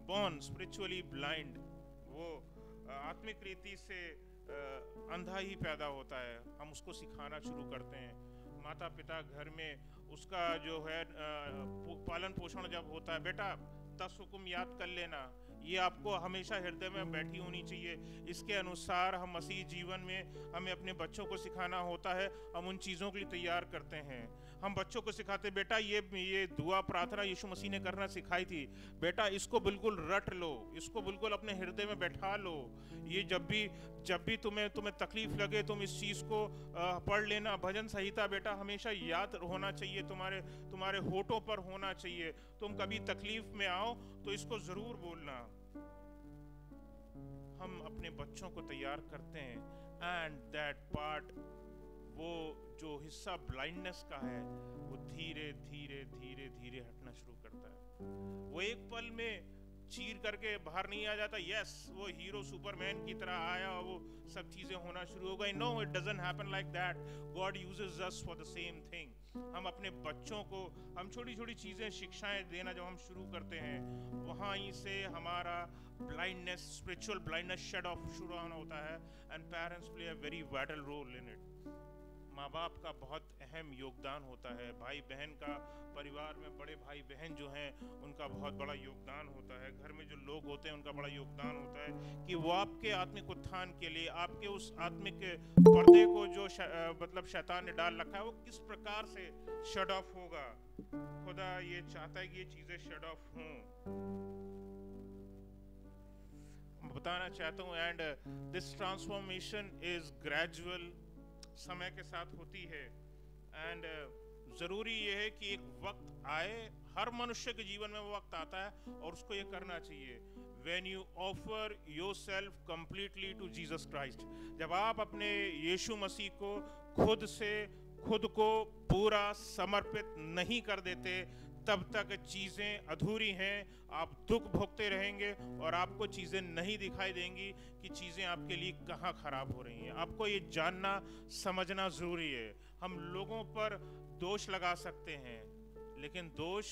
born spiritually blind। वो आत्मिक रीति से अंधा ही पैदा होता है। हम उसको सिखाना शुरू करते हैं, माता पिता घर में उसका जो है पालन पोषण जब होता है, बेटा 10 हुक्म याद कर लेना, ये आपको हमेशा हृदय में बैठी होनी चाहिए। इसके अनुसार हम मसीह जीवन में हमें अपने बच्चों को सिखाना होता है। हम उन चीज़ों के लिए तैयार करते हैं। हम बच्चों को सिखाते बेटा ये दुआ प्रार्थना यीशु मसीह ने करना सिखाई थी, बेटा इसको बिल्कुल रट लो, इसको बिल्कुल अपने हृदय में बैठा लो। ये जब भी तुम्हें तकलीफ लगे तुम इस चीज़ को पढ़ लेना। भजन संहिता बेटा हमेशा याद होना चाहिए, तुम्हारे होठों पर होना चाहिए। तुम कभी तकलीफ में आओ तो इसको ज़रूर बोलना। हम अपने बच्चों को तैयार करते हैं, एंड दैट पार्ट, वो जो हिस्सा ब्लाइंडनेस का है, वो धीरे धीरे धीरे धीरे हटना शुरू करता है। वो एक पल में चीर करके बाहर नहीं आ जाता, यस वो हीरो सुपरमैन की तरह आया और वो सब चीजें होना शुरू हो गई। No, it doesn't happen like that. God uses us for the same thing. हम अपने बच्चों को हम छोटी छोटी चीजें शिक्षाएं देना जब हम शुरू करते हैं, वहीं से हमारा blindness, spiritual blindness shed off शुरू होता है, and parents play a very vital role in it. माँ बाप का बहुत अहम योगदान होता है, भाई बहन का, परिवार में बड़े भाई बहन जो हैं उनका बहुत बड़ा योगदान होता है, घर में जो लोग होते हैं उनका बड़ा योगदान होता है कि वो आपके आत्मिक उत्थान के लिए, आपके उस आत्मिक पर्दे को जो मतलब शैतान ने डाल रखा है वो किस प्रकार से शट ऑफ होगा। खुदा ये चाहता है कि ये चीज़ें शट ऑफ हों। बताना चाहता हूँ, and this transformation is gradual, समय के साथ होती है, एंड ज़रूरी ये है कि एक वक्त आए, हर मनुष्य के जीवन में वो वक्त आता है और उसको ये करना चाहिए। When you offer yourself completely to Jesus Christ, जब आप अपने यीशु मसीह को खुद को पूरा समर्पित नहीं कर देते, तब तक चीज़ें अधूरी हैं। आप दुख भोगते रहेंगे और आपको चीज़ें नहीं दिखाई देंगी कि चीज़ें आपके लिए कहाँ खराब हो रही हैं। आपको ये जानना समझना ज़रूरी है। हम लोगों पर दोष लगा सकते हैं, लेकिन दोष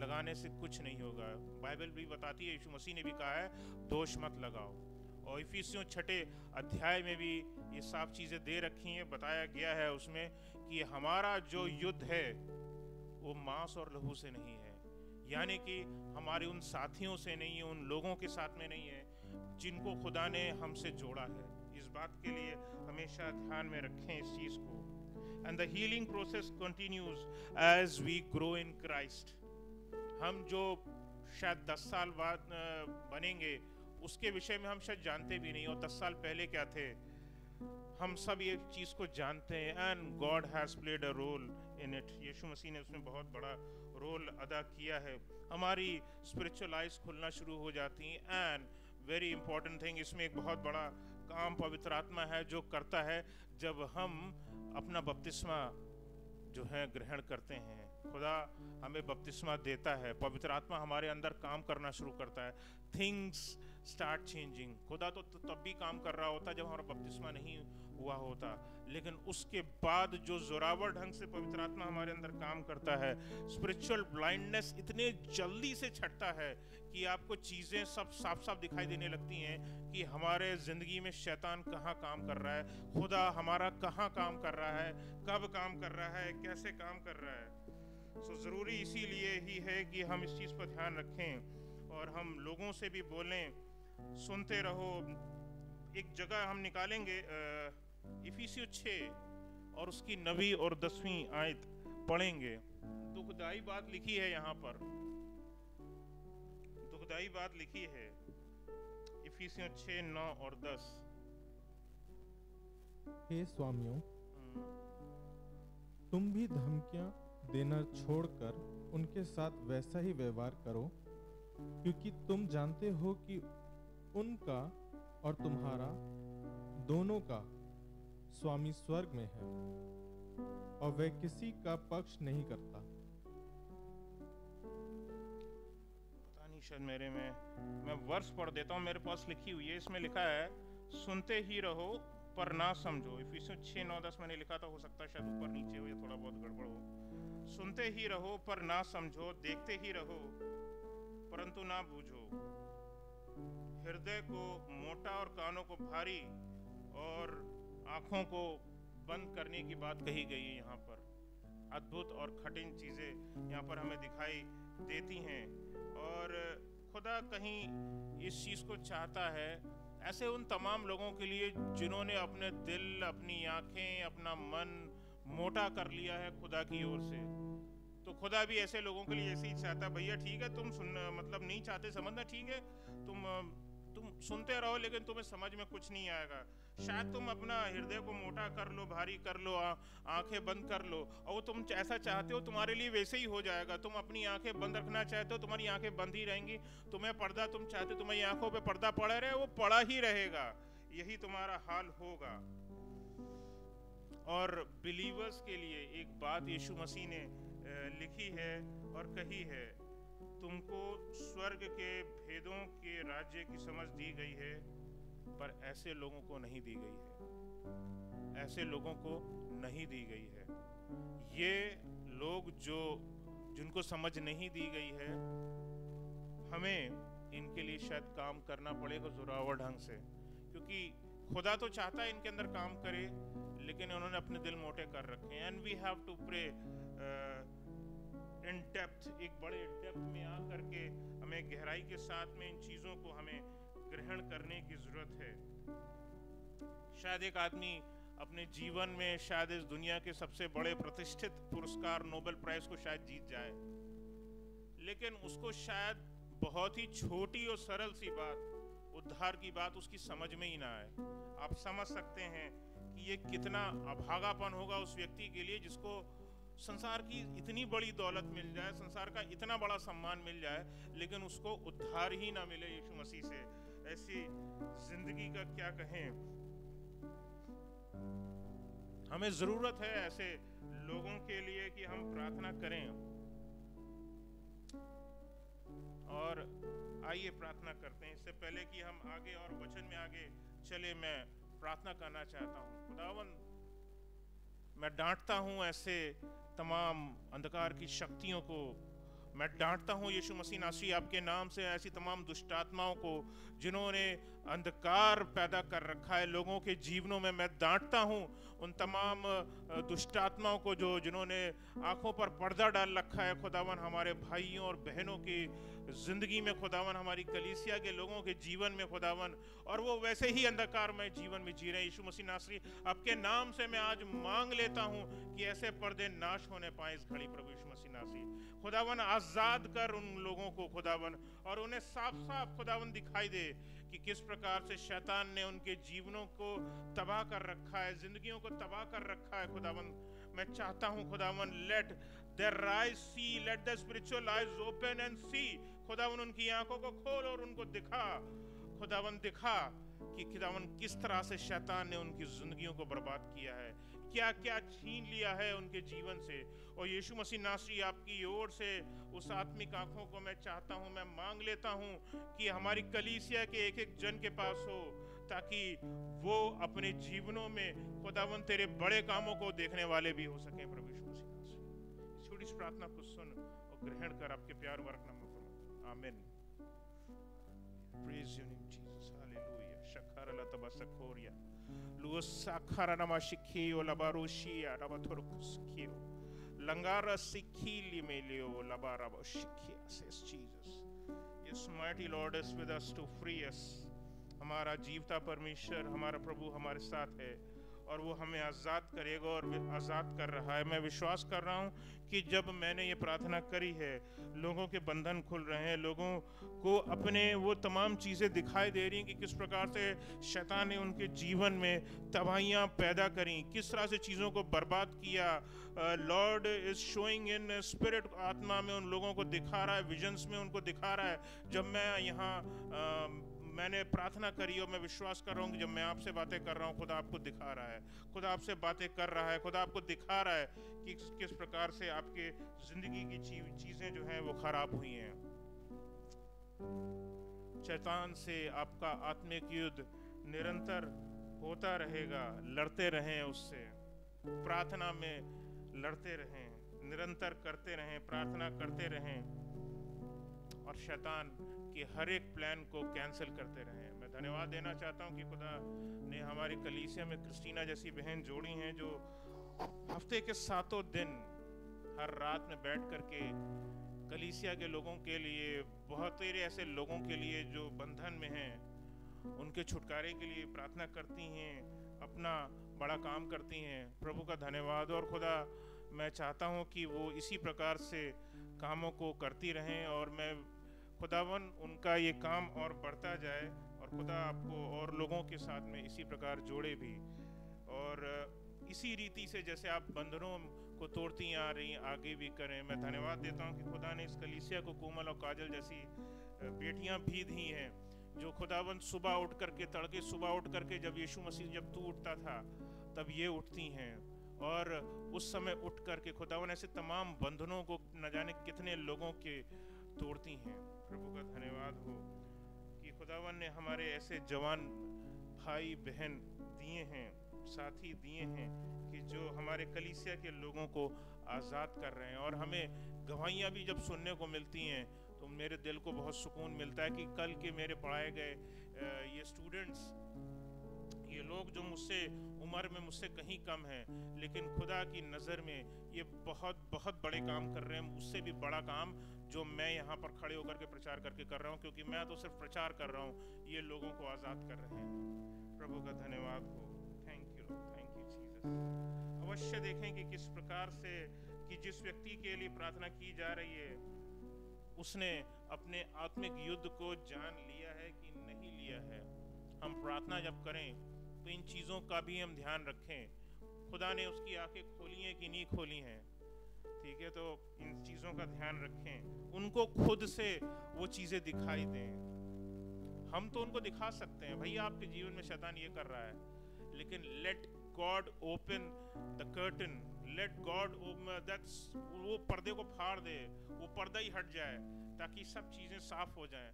लगाने से कुछ नहीं होगा। बाइबल भी बताती है, यीशु मसीह ने भी कहा है दोष मत लगाओ। और इफिसियों 6 अध्याय में भी ये साफ चीज़ें दे रखी हैं, बताया गया है उसमें कि हमारा जो युद्ध है वो मांस और लहू से नहीं है, यानी कि हमारे उन साथियों से नहीं है, उन लोगों के साथ में नहीं है जिनको खुदा ने हमसे जोड़ा है। इस बात के लिए हमेशा ध्यान में रखें इस चीज़ को। And the healing process continues as we grow in Christ. हम जो शायद 10 साल बाद बनेंगे उसके विषय में हम शायद जानते भी नहीं, और 10 साल पहले क्या थे हम सब ये चीज़ को जानते हैं। And God has played a role in it. यीशु मसीह ने उसमें बहुत बड़ा रोल अदा किया है। हमारी स्पिरिचुअल आइज खुलना शुरू हो जाती हैं। एंड वेरी इंपॉर्टेंट थिंग, इसमें एक बहुत बड़ा काम पवित्र आत्मा है जो करता है जब हम अपना बपतिस्मा जो है ग्रहण करते हैं। खुदा हमें बपतिस्मा देता है, पवित्र आत्मा हमारे अंदर काम करना शुरू करता है। Things start changing. खुदा तो तब भी काम कर रहा होता जब हमारा बपतिस्मा नहीं हुआ होता, लेकिन उसके बाद जो जोरावर ढंग से पवित्र आत्मा हमारे अंदर काम करता है, स्पिरिचुअल ब्लाइंडनेस इतने जल्दी से छटता है कि आपको चीज़ें सब साफ साफ दिखाई देने लगती हैं कि हमारे ज़िंदगी में शैतान कहाँ काम कर रहा है, खुदा हमारा कहाँ काम कर रहा है, कब काम कर रहा है, कैसे काम कर रहा है। सो ज़रूरी इसीलिए ही है कि हम इस चीज़ पर ध्यान रखें और हम लोगों से भी बोलें, सुनते रहो। एक जगह हम निकालेंगे इफिसियों 6 और उसकी 9वीं और 10वीं आयत पढ़ेंगे। दुखदाई बात लिखी है यहाँ पर, दुखदाई बात लिखी है इफिसियों 6, 9 और 10। हे स्वामियों, तुम भी धमकियां देना छोड़कर उनके साथ वैसा ही व्यवहार करो, क्योंकि तुम जानते हो कि उनका और तुम्हारा दोनों का स्वामी स्वर्ग में है और वह किसी का पक्ष नहीं करता। पता नहीं, शायद मेरे में मैं वर्ष पढ़ देता हूँ, मेरे पास लिखी हुई है। इसमें लिखा है सुनते ही रहो पर ना समझो। इफिसियों 6, 9, 10 मैंने लिखा था, हो सकता है शायद ऊपर नीचे हो या थोड़ा बहुत गड़बड़ हो। सुनते ही रहो पर ना समझो, देखते ही रहो परंतु ना बूझो। हृदय को मोटा और कानों को भारी और आँखों को बंद करने की बात कही गई है यहाँ पर। अद्भुत और कठिन चीज़ें यहाँ पर हमें दिखाई देती हैं, और खुदा कहीं इस चीज़ को चाहता है ऐसे उन तमाम लोगों के लिए जिन्होंने अपने दिल, अपनी आँखें, अपना मन मोटा कर लिया है खुदा की ओर से। तो खुदा भी ऐसे लोगों के लिए ऐसे ही चाहता, भैया ठीक है तुम सुन मतलब नहीं चाहते समझना, ठीक है तुम सुनते रहो लेकिन तुम्हें समझ में कुछ नहीं आएगा। शायद तुम अपना हृदय को मोटा कर लो, भारी कर लो, आंखें बंद कर लो, और तुम ऐसा चाहते हो तुम्हारे लिए वैसे ही हो जाएगा। तुम अपनी आंखें बंद रखना चाहते हो, तुम्हारी आंखें बंद ही रहेंगी। तुम्हें पर्दा तुम चाहते हो तुम्हारी आंखों पे पर्दा पड़ा रहे, वो पड़ा ही रहेगा। यही तुम्हारा हाल होगा। और बिलीवर्स के लिए एक बात यीशु मसीह ने लिखी है और कही है, तुमको स्वर्ग के भेदों के राज्य की समझ दी गई है, पर ऐसे लोगों को नहीं दी गई है। ऐसे लोगों को नहीं दी गई है। ये लोग जिनको समझ नहीं दी गई है, हमें इनके लिए शायद काम करना पड़ेगा जोरावर ढंग से, क्योंकि खुदा तो चाहता है इनके अंदर काम करे, लेकिन उन्होंने अपने दिल मोटे कर रखे हैं। And we have to pray in depth, एक बड़े डेप्थ में आ करके हमें गहराई के साथ में इन चीज़ों को हमें ग्रहण करने की ज़रूरत है। शायद एक आदमी अपने जीवन में शायद इस दुनिया के सबसे बड़े प्रतिष्ठित पुरस्कार नोबेल प्राइज को शायद जीत जाए, लेकिन उसको शायद बहुत ही छोटी और सरल सी बात, उद्धार की बात उसकी समझ में ही ना आए। आप समझ सकते हैं कि ये कितना अभागापन होगा उस व्यक्ति के लिए जिसको संसार की इतनी बड़ी दौलत मिल जाए, संसार का इतना बड़ा सम्मान मिल जाए, लेकिन उसको उद्धार ही ना मिले यीशु मसीह से। ऐसी जिंदगी का क्या कहें। हमें जरूरत है ऐसे लोगों के लिए कि हम प्रार्थना करें। और आइए प्रार्थना करते हैं। इससे पहले कि हम आगे और वचन में आगे चले, मैं प्रार्थना करना चाहता हूँ। खुदावन, मैं डांटता हूँ ऐसे तमाम अंधकार की शक्तियों को, मैं डांटता हूँ यीशु मसीह नासरी आपके नाम से ऐसी तमाम दुष्ट आत्माओं को जिन्होंने अंधकार पैदा कर रखा है लोगों के जीवनों में। मैं डांटता हूँ उन तमाम दुष्ट आत्माओं को जिन्होंने आंखों पर पर्दा डाल रखा है खुदावन, हमारे भाइयों और बहनों की जिंदगी में खुदावन, हमारी कलीसिया के लोगों के जीवन में खुदावन, और वो वैसे ही अंधकार में जीवन में जी रहे हैं। यीशु मसीह नासरी आपके नाम से मैं आज मांग लेता हूँ कि ऐसे पर्दे नाश होने पाए इस घड़ी। प्रभु यीशु मसीह नासरी खुदावन, आजाद कर उन लोगों को खुदावन, और उन्हें साफ साफ खुदावन दिखाई दे कि किस प्रकार से शैतान ने उनके जीवनों को तबाह कर रखा है, जिंदगियों को तबाह कर रखा है खुदावन। मैं चाहता हूँ खुदावन, let their eyes see, let the spiritual eyes open and see. खुदावन, उनकी आंखों को खोल और उनको दिखा खुदावन, दिखा कि खुदावन किस तरह से शैतान ने उनकी जिंदगियों को बर्बाद किया है, क्या क्या छीन लिया है उनके जीवन से। और यीशु मसीह नासरी आपकी ओर से उस आत्मिक आंखों को मैं चाहता हूँ, मैं मांग लेता हूँ कि हमारी कलीसिया के एक एक जन के पास हो, ताकि वो अपने जीवनों में खुदावन तेरे बड़े कामों को देखने वाले भी हो सकें। प्रभु यीशु मसीह नासरी छोटी सी प्रार्थना को सुन और ग्रहण कर आपके प्यार वर्क नाम में। आमीन। Praise your name Jesus. Hallelujah. Shakara la tabasakoria. Luos sakara namashikio labarushia rabatorkuskio. Langara sikili melio labaraboshikia, says Jesus. Yes, mighty Lord is with us to free us. हमारा जीवता परमेश्वर, हमारा प्रभु हमारे साथ है और वो हमें आज़ाद करेगा और आज़ाद कर रहा है। मैं विश्वास कर रहा हूँ कि जब मैंने ये प्रार्थना करी है, लोगों के बंधन खुल रहे हैं, लोगों को अपने वो तमाम चीज़ें दिखाई दे रही हैं कि किस प्रकार से शैतान ने उनके जीवन में तबाहियाँ पैदा करी, किस तरह से चीज़ों को बर्बाद किया। Lord is showing in spirit, आत्मा में उन लोगों को दिखा रहा है, विजन्स में उनको दिखा रहा है। जब मैं यहाँ मैंने प्रार्थना करी और मैं विश्वास कर रहा हूँ कि जब मैं आपसे बातें कर रहा हूँ, खुदा आपको दिखा रहा है, खुदा आपसे बातें कर रहा है, खुदा आपको दिखा रहा है कि किस प्रकार से आपके जिंदगी की चीज़ें जो हैं वो खराब हुई हैं। शैतान से आपका आत्मिक युद्ध निरंतर होता रहेगा, लड़ते रहें उससे, प्रार्थना में लड़ते रहें, निरंतर करते रहें, प्रार्थना करते रहें और शैतान कि हर एक प्लान को कैंसिल करते रहें। मैं धन्यवाद देना चाहता हूं कि खुदा ने हमारी कलीसिया में क्रिस्टीना जैसी बहन जोड़ी हैं जो हफ्ते के 7 दिन हर रात में बैठ करके कलीसिया के लोगों के लिए, बहुत सारे ऐसे लोगों के लिए जो बंधन में हैं, उनके छुटकारे के लिए प्रार्थना करती हैं अपना बड़ा काम करती हैं। प्रभु का धन्यवाद। और खुदा मैं चाहता हूँ कि वो इसी प्रकार से कामों को करती रहें और मैं खुदावन उनका ये काम और बढ़ता जाए और खुदा आपको और लोगों के साथ में इसी प्रकार जोड़े भी और इसी रीति से जैसे आप बंधनों को तोड़ती आ रही आगे भी करें। मैं धन्यवाद देता हूँ कि खुदा ने इस कलीसिया को कोमल और काजल जैसी बेटियां भी दी हैं जो खुदावन सुबह उठ करके तड़के सुबह उठ करके जब यीशु मसीह जब तू उठता था तब ये उठती हैं और उस समय उठ करके खुदावन ऐसे तमाम बंधनों को न जाने कितने लोगों के तोड़ती हैं। प्रभु का धन्यवाद हो कि खुदावन ने हमारे ऐसे जवान भाई बहन दिए हैं, साथी दिए हैं कि जो हमारे कलीसिया के लोगों को आज़ाद कर रहे हैं। और हमें गवाहियाँ भी जब सुनने को मिलती हैं तो मेरे दिल को बहुत सुकून मिलता है कि कल के मेरे पढ़ाए गए ये स्टूडेंट्स, ये लोग जो मुझसे उम्र में मुझसे कहीं कम हैं लेकिन खुदा की नज़र में ये बहुत बहुत बड़े काम कर रहे हैं, उससे भी बड़ा काम जो मैं यहाँ पर खड़े होकर के प्रचार करके कर रहा हूँ, क्योंकि मैं तो सिर्फ प्रचार कर रहा हूँ, ये लोगों को आज़ाद कर रहे हैं। प्रभु का धन्यवाद हो। Thank you Jesus. अवश्य देखें कि किस प्रकार से कि जिस व्यक्ति के लिए प्रार्थना की जा रही है उसने अपने आत्मिक युद्ध को जान लिया है कि नहीं लिया है। हम प्रार्थना जब करें तो इन चीज़ों का भी हम ध्यान रखें। खुदा ने उसकी आंखें खोली हैं कि नहीं खोली हैं, ठीक है, तो इन चीज़ों का ध्यान रखें, उनको खुद से वो चीज़ें दिखाई दें। हम तो उनको दिखा सकते हैं भैया आपके जीवन में शैतान ये कर रहा है, लेकिन let God open the curtain, let God that's वो पर्दे को फाड़ दे, वो पर्दा ही हट जाए ताकि सब चीज़ें साफ हो जाएं,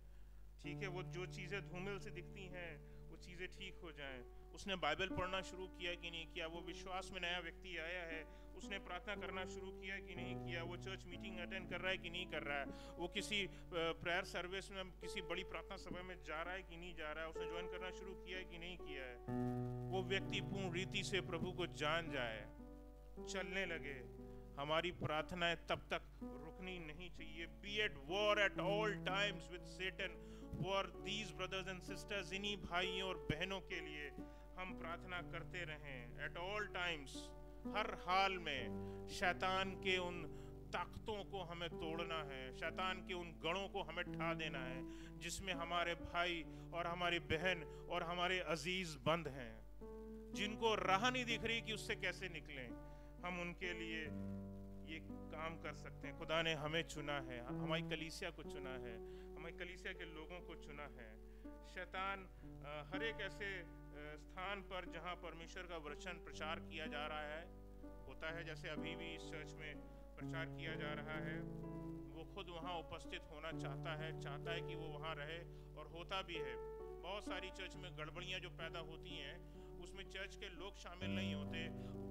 ठीक है। वो जो चीज़ें धूमिल से दिखती हैं वो चीज़ें ठीक हो जाएं। उसने बाइबल पढ़ना शुरू किया कि नहीं किया, वो विश्वास में नया व्यक्ति आया है, उसने प्रार्थना करना शुरू किया कि नहीं किया, वो चर्च मीटिंग अटेंड कर रहा है कि नहीं कर रहा है, वो किसी प्रेयर सर्विस में किसी बड़ी प्रार्थना सभा में जा रहा है कि नहीं जा रहा है, उसने ज्वाइन करना शुरू किया है कि नहीं किया है। वो व्यक्ति पूर्ण रीति से प्रभु को जान जाए, चलने लगे। हमारी प्रार्थनाएं तब तक रुकनी नहीं चाहिए। Be at war at all times with Satan for these brothers and sisters, इन्हीं भाइयों और बहनों के लिए हम प्रार्थना करते रहें एट ऑल टाइम्स। हर हाल में शैतान के उन ताकतों को हमें तोड़ना है, शैतान के उन गढ़ों को हमें ढा देना है जिसमें हमारे भाई और हमारी बहन और हमारे अजीज बंद हैं, जिनको राह नहीं दिख रही कि उससे कैसे निकलें। हम उनके लिए ये काम कर सकते हैं। खुदा ने हमें चुना है, हमारी कलीसिया को चुना है, हमारी कलीसिया के लोगों को चुना है। शैतान हर एक ऐसे स्थान पर जहां परमेश्वर का वचन प्रचार किया जा रहा है होता है, जैसे अभी भी इस चर्च में प्रचार किया जा रहा है, वो खुद वहां उपस्थित होना चाहता है कि वो वहां रहे और होता भी है। बहुत सारी चर्च में गड़बड़ियां जो पैदा होती हैं उसमें चर्च के लोग शामिल नहीं होते।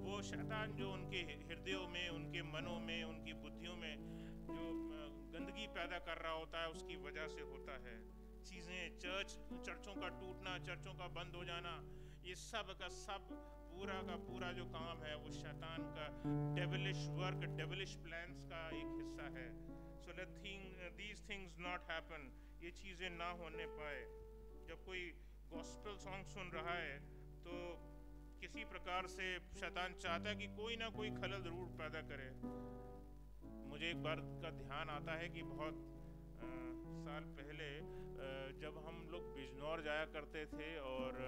वो शैतान जो उनके हृदयों में, उनके मनों में, उनकी बुद्धियों में जो गंदगी पैदा कर रहा होता है उसकी वजह से होता है। चीज़ें चर्चों का टूटना, चर्चों का बंद हो जाना, ये सब का सब पूरा का पूरा जो काम है वो शैतान का डेविलिश वर्क, डेविलिश प्लान्स का एक हिस्सा है। So let these things not happen, ये चीज़ें ना होने पाए। जब कोई गॉस्पेल सॉन्ग सुन रहा है तो किसी प्रकार से शैतान चाहता है कि कोई ना कोई खलल जरूर पैदा करे। मुझे एक बार का ध्यान आता है कि बहुत साल पहले जब हम लोग बिजनौर जाया करते थे और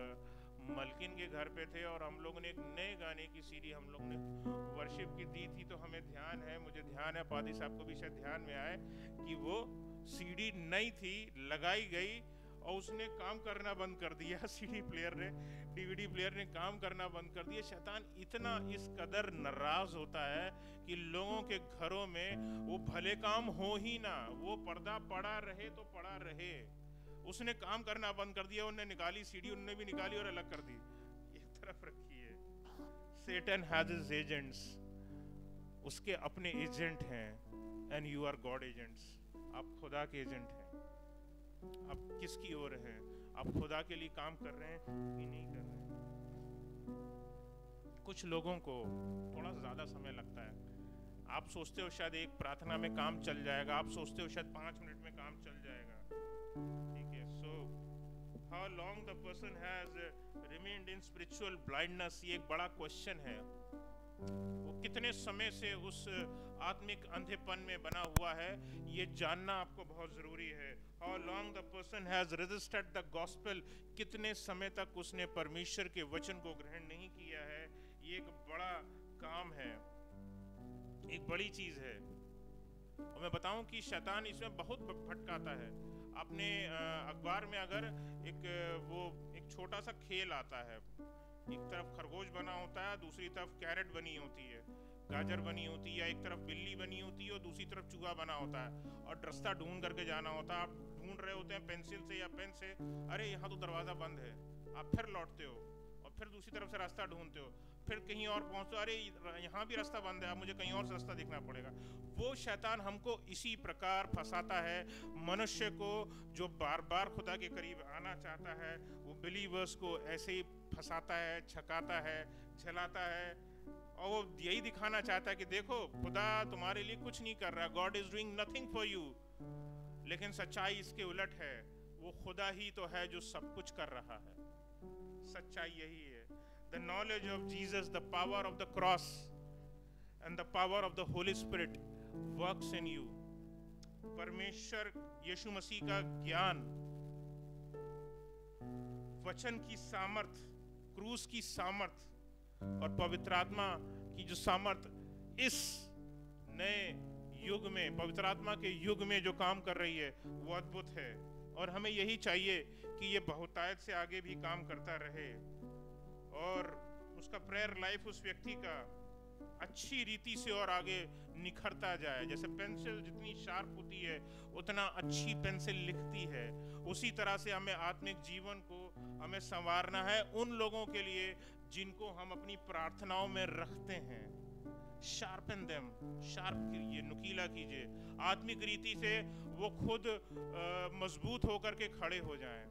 मलकिन के घर पे थे और हम लोगों ने एक नए गाने की सीडी हम लोग ने वर्शिप की दी थी, तो हमें ध्यान है, मुझे ध्यान है, पादी साहब को भी शायद ध्यान में आए कि वो सीडी नई थी, लगाई गई और उसने काम करना बंद कर दिया। सीडी प्लेयर ने, डीवीडी प्लेयर ने काम करना बंद कर दिया। शैतान इतना इस कदर नाराज होता है कि लोगों के घरों में वो भले काम हो ही ना, वो पर्दा पड़ा रहे तो पड़ा रहे। उसने काम करना बंद कर दिया, उन्होंने निकाली सीडी, उन्होंने भी निकाली और अलग कर दी, एक तरफ रखी है। Satan has his agents, उसके अपने एजेंट हैं, and you are God agents, आप खुदा के एजेंट हैं। आप किसकी ओर हैं? आप खुदा के लिए काम कर रहे हैं कि नहीं कर रहे हैं? कुछ लोगों को थोड़ा ज़्यादा समय लगता है। आप सोचते हो शायद एक प्रार्थना में काम चल जाएगा, आप सोचते हो शायद 5 मिनट में काम चल जाएगा, ठीक है। So how long the person has remained in spiritual blindness, ये एक बड़ा क्वेश्चन है। वो कितने समय से उस आत्मिक अंधेपन में बना हुआ है, ये जानना आपको बहुत जरूरी है। How long the person has resisted the gospel, कितने समय तक उसने परमेश्वर के वचन को ग्रहण नहीं किया है, ये एक बड़ा काम है, एक बड़ी चीज है। और मैं बताऊं कि शैतान इसमें बहुत भटकाता है। आपने अखबार में अगर एक छोटा सा खेल आता है, एक तरफ खरगोश बना होता है, दूसरी तरफ कैरेट बनी होती है, गाजर बनी होती है, या एक तरफ बिल्ली बनी होती है और दूसरी तरफ चूहा बना होता है, और रास्ता ढूंढ करके जाना होता है। आप ढूंढ रहे होते हैं पेंसिल से या पेन से, अरे यहाँ तो दरवाजा बंद है, आप फिर लौटते हो और फिर दूसरी तरफ से रास्ता ढूंढते हो, फिर कहीं और पहुंचते, अरे यहाँ भी रास्ता बंद है, अब मुझे कहीं और से रास्ता देखना पड़ेगा। वो शैतान हमको इसी प्रकार फंसाता है। मनुष्य को जो बार बार खुदा के करीब आना चाहता है, वो बिलीवर्स को ऐसे ही फंसाता है, छकाता है, झलाता है, और वो यही दिखाना चाहता है कि देखो खुदा तुम्हारे लिए कुछ नहीं कर रहा, God is doing nothing for you. लेकिन सच्चाई इसके उलट है, वो खुदा ही तो है जो सब कुछ कर रहा है। सच्चाई यही है। The knowledge of Jesus, the power of the cross and the power of the Holy Spirit works in you. परमेश्वर यीशु मसीह का ज्ञान, वचन की सामर्थ, क्रूस की सामर्थ और पवित्र आत्मा की जो सामर्थ इस नए युग में, पवित्र आत्मा के युग में जो काम कर रही है, वो अद्भुत है। और हमें यही चाहिए कि ये बहुतायत से आगे भी काम करता रहे और उसका प्रेयर लाइफ उस व्यक्ति का अच्छी रीति से और आगे निखरता जाए। जैसे पेंसिल जितनी शार्प होती है उतना अच्छी पेंसिल लिखती है, उसी तरह से हमें आत्मिक जीवन को हमें संवारना है उन लोगों के लिए जिनको हम अपनी प्रार्थनाओं में रखते हैं। शार्पन देम, शार्प कीजिए, नुकीला कीजिए, आत्मिक रीति से वो खुद मजबूत होकर के खड़े हो जाएं।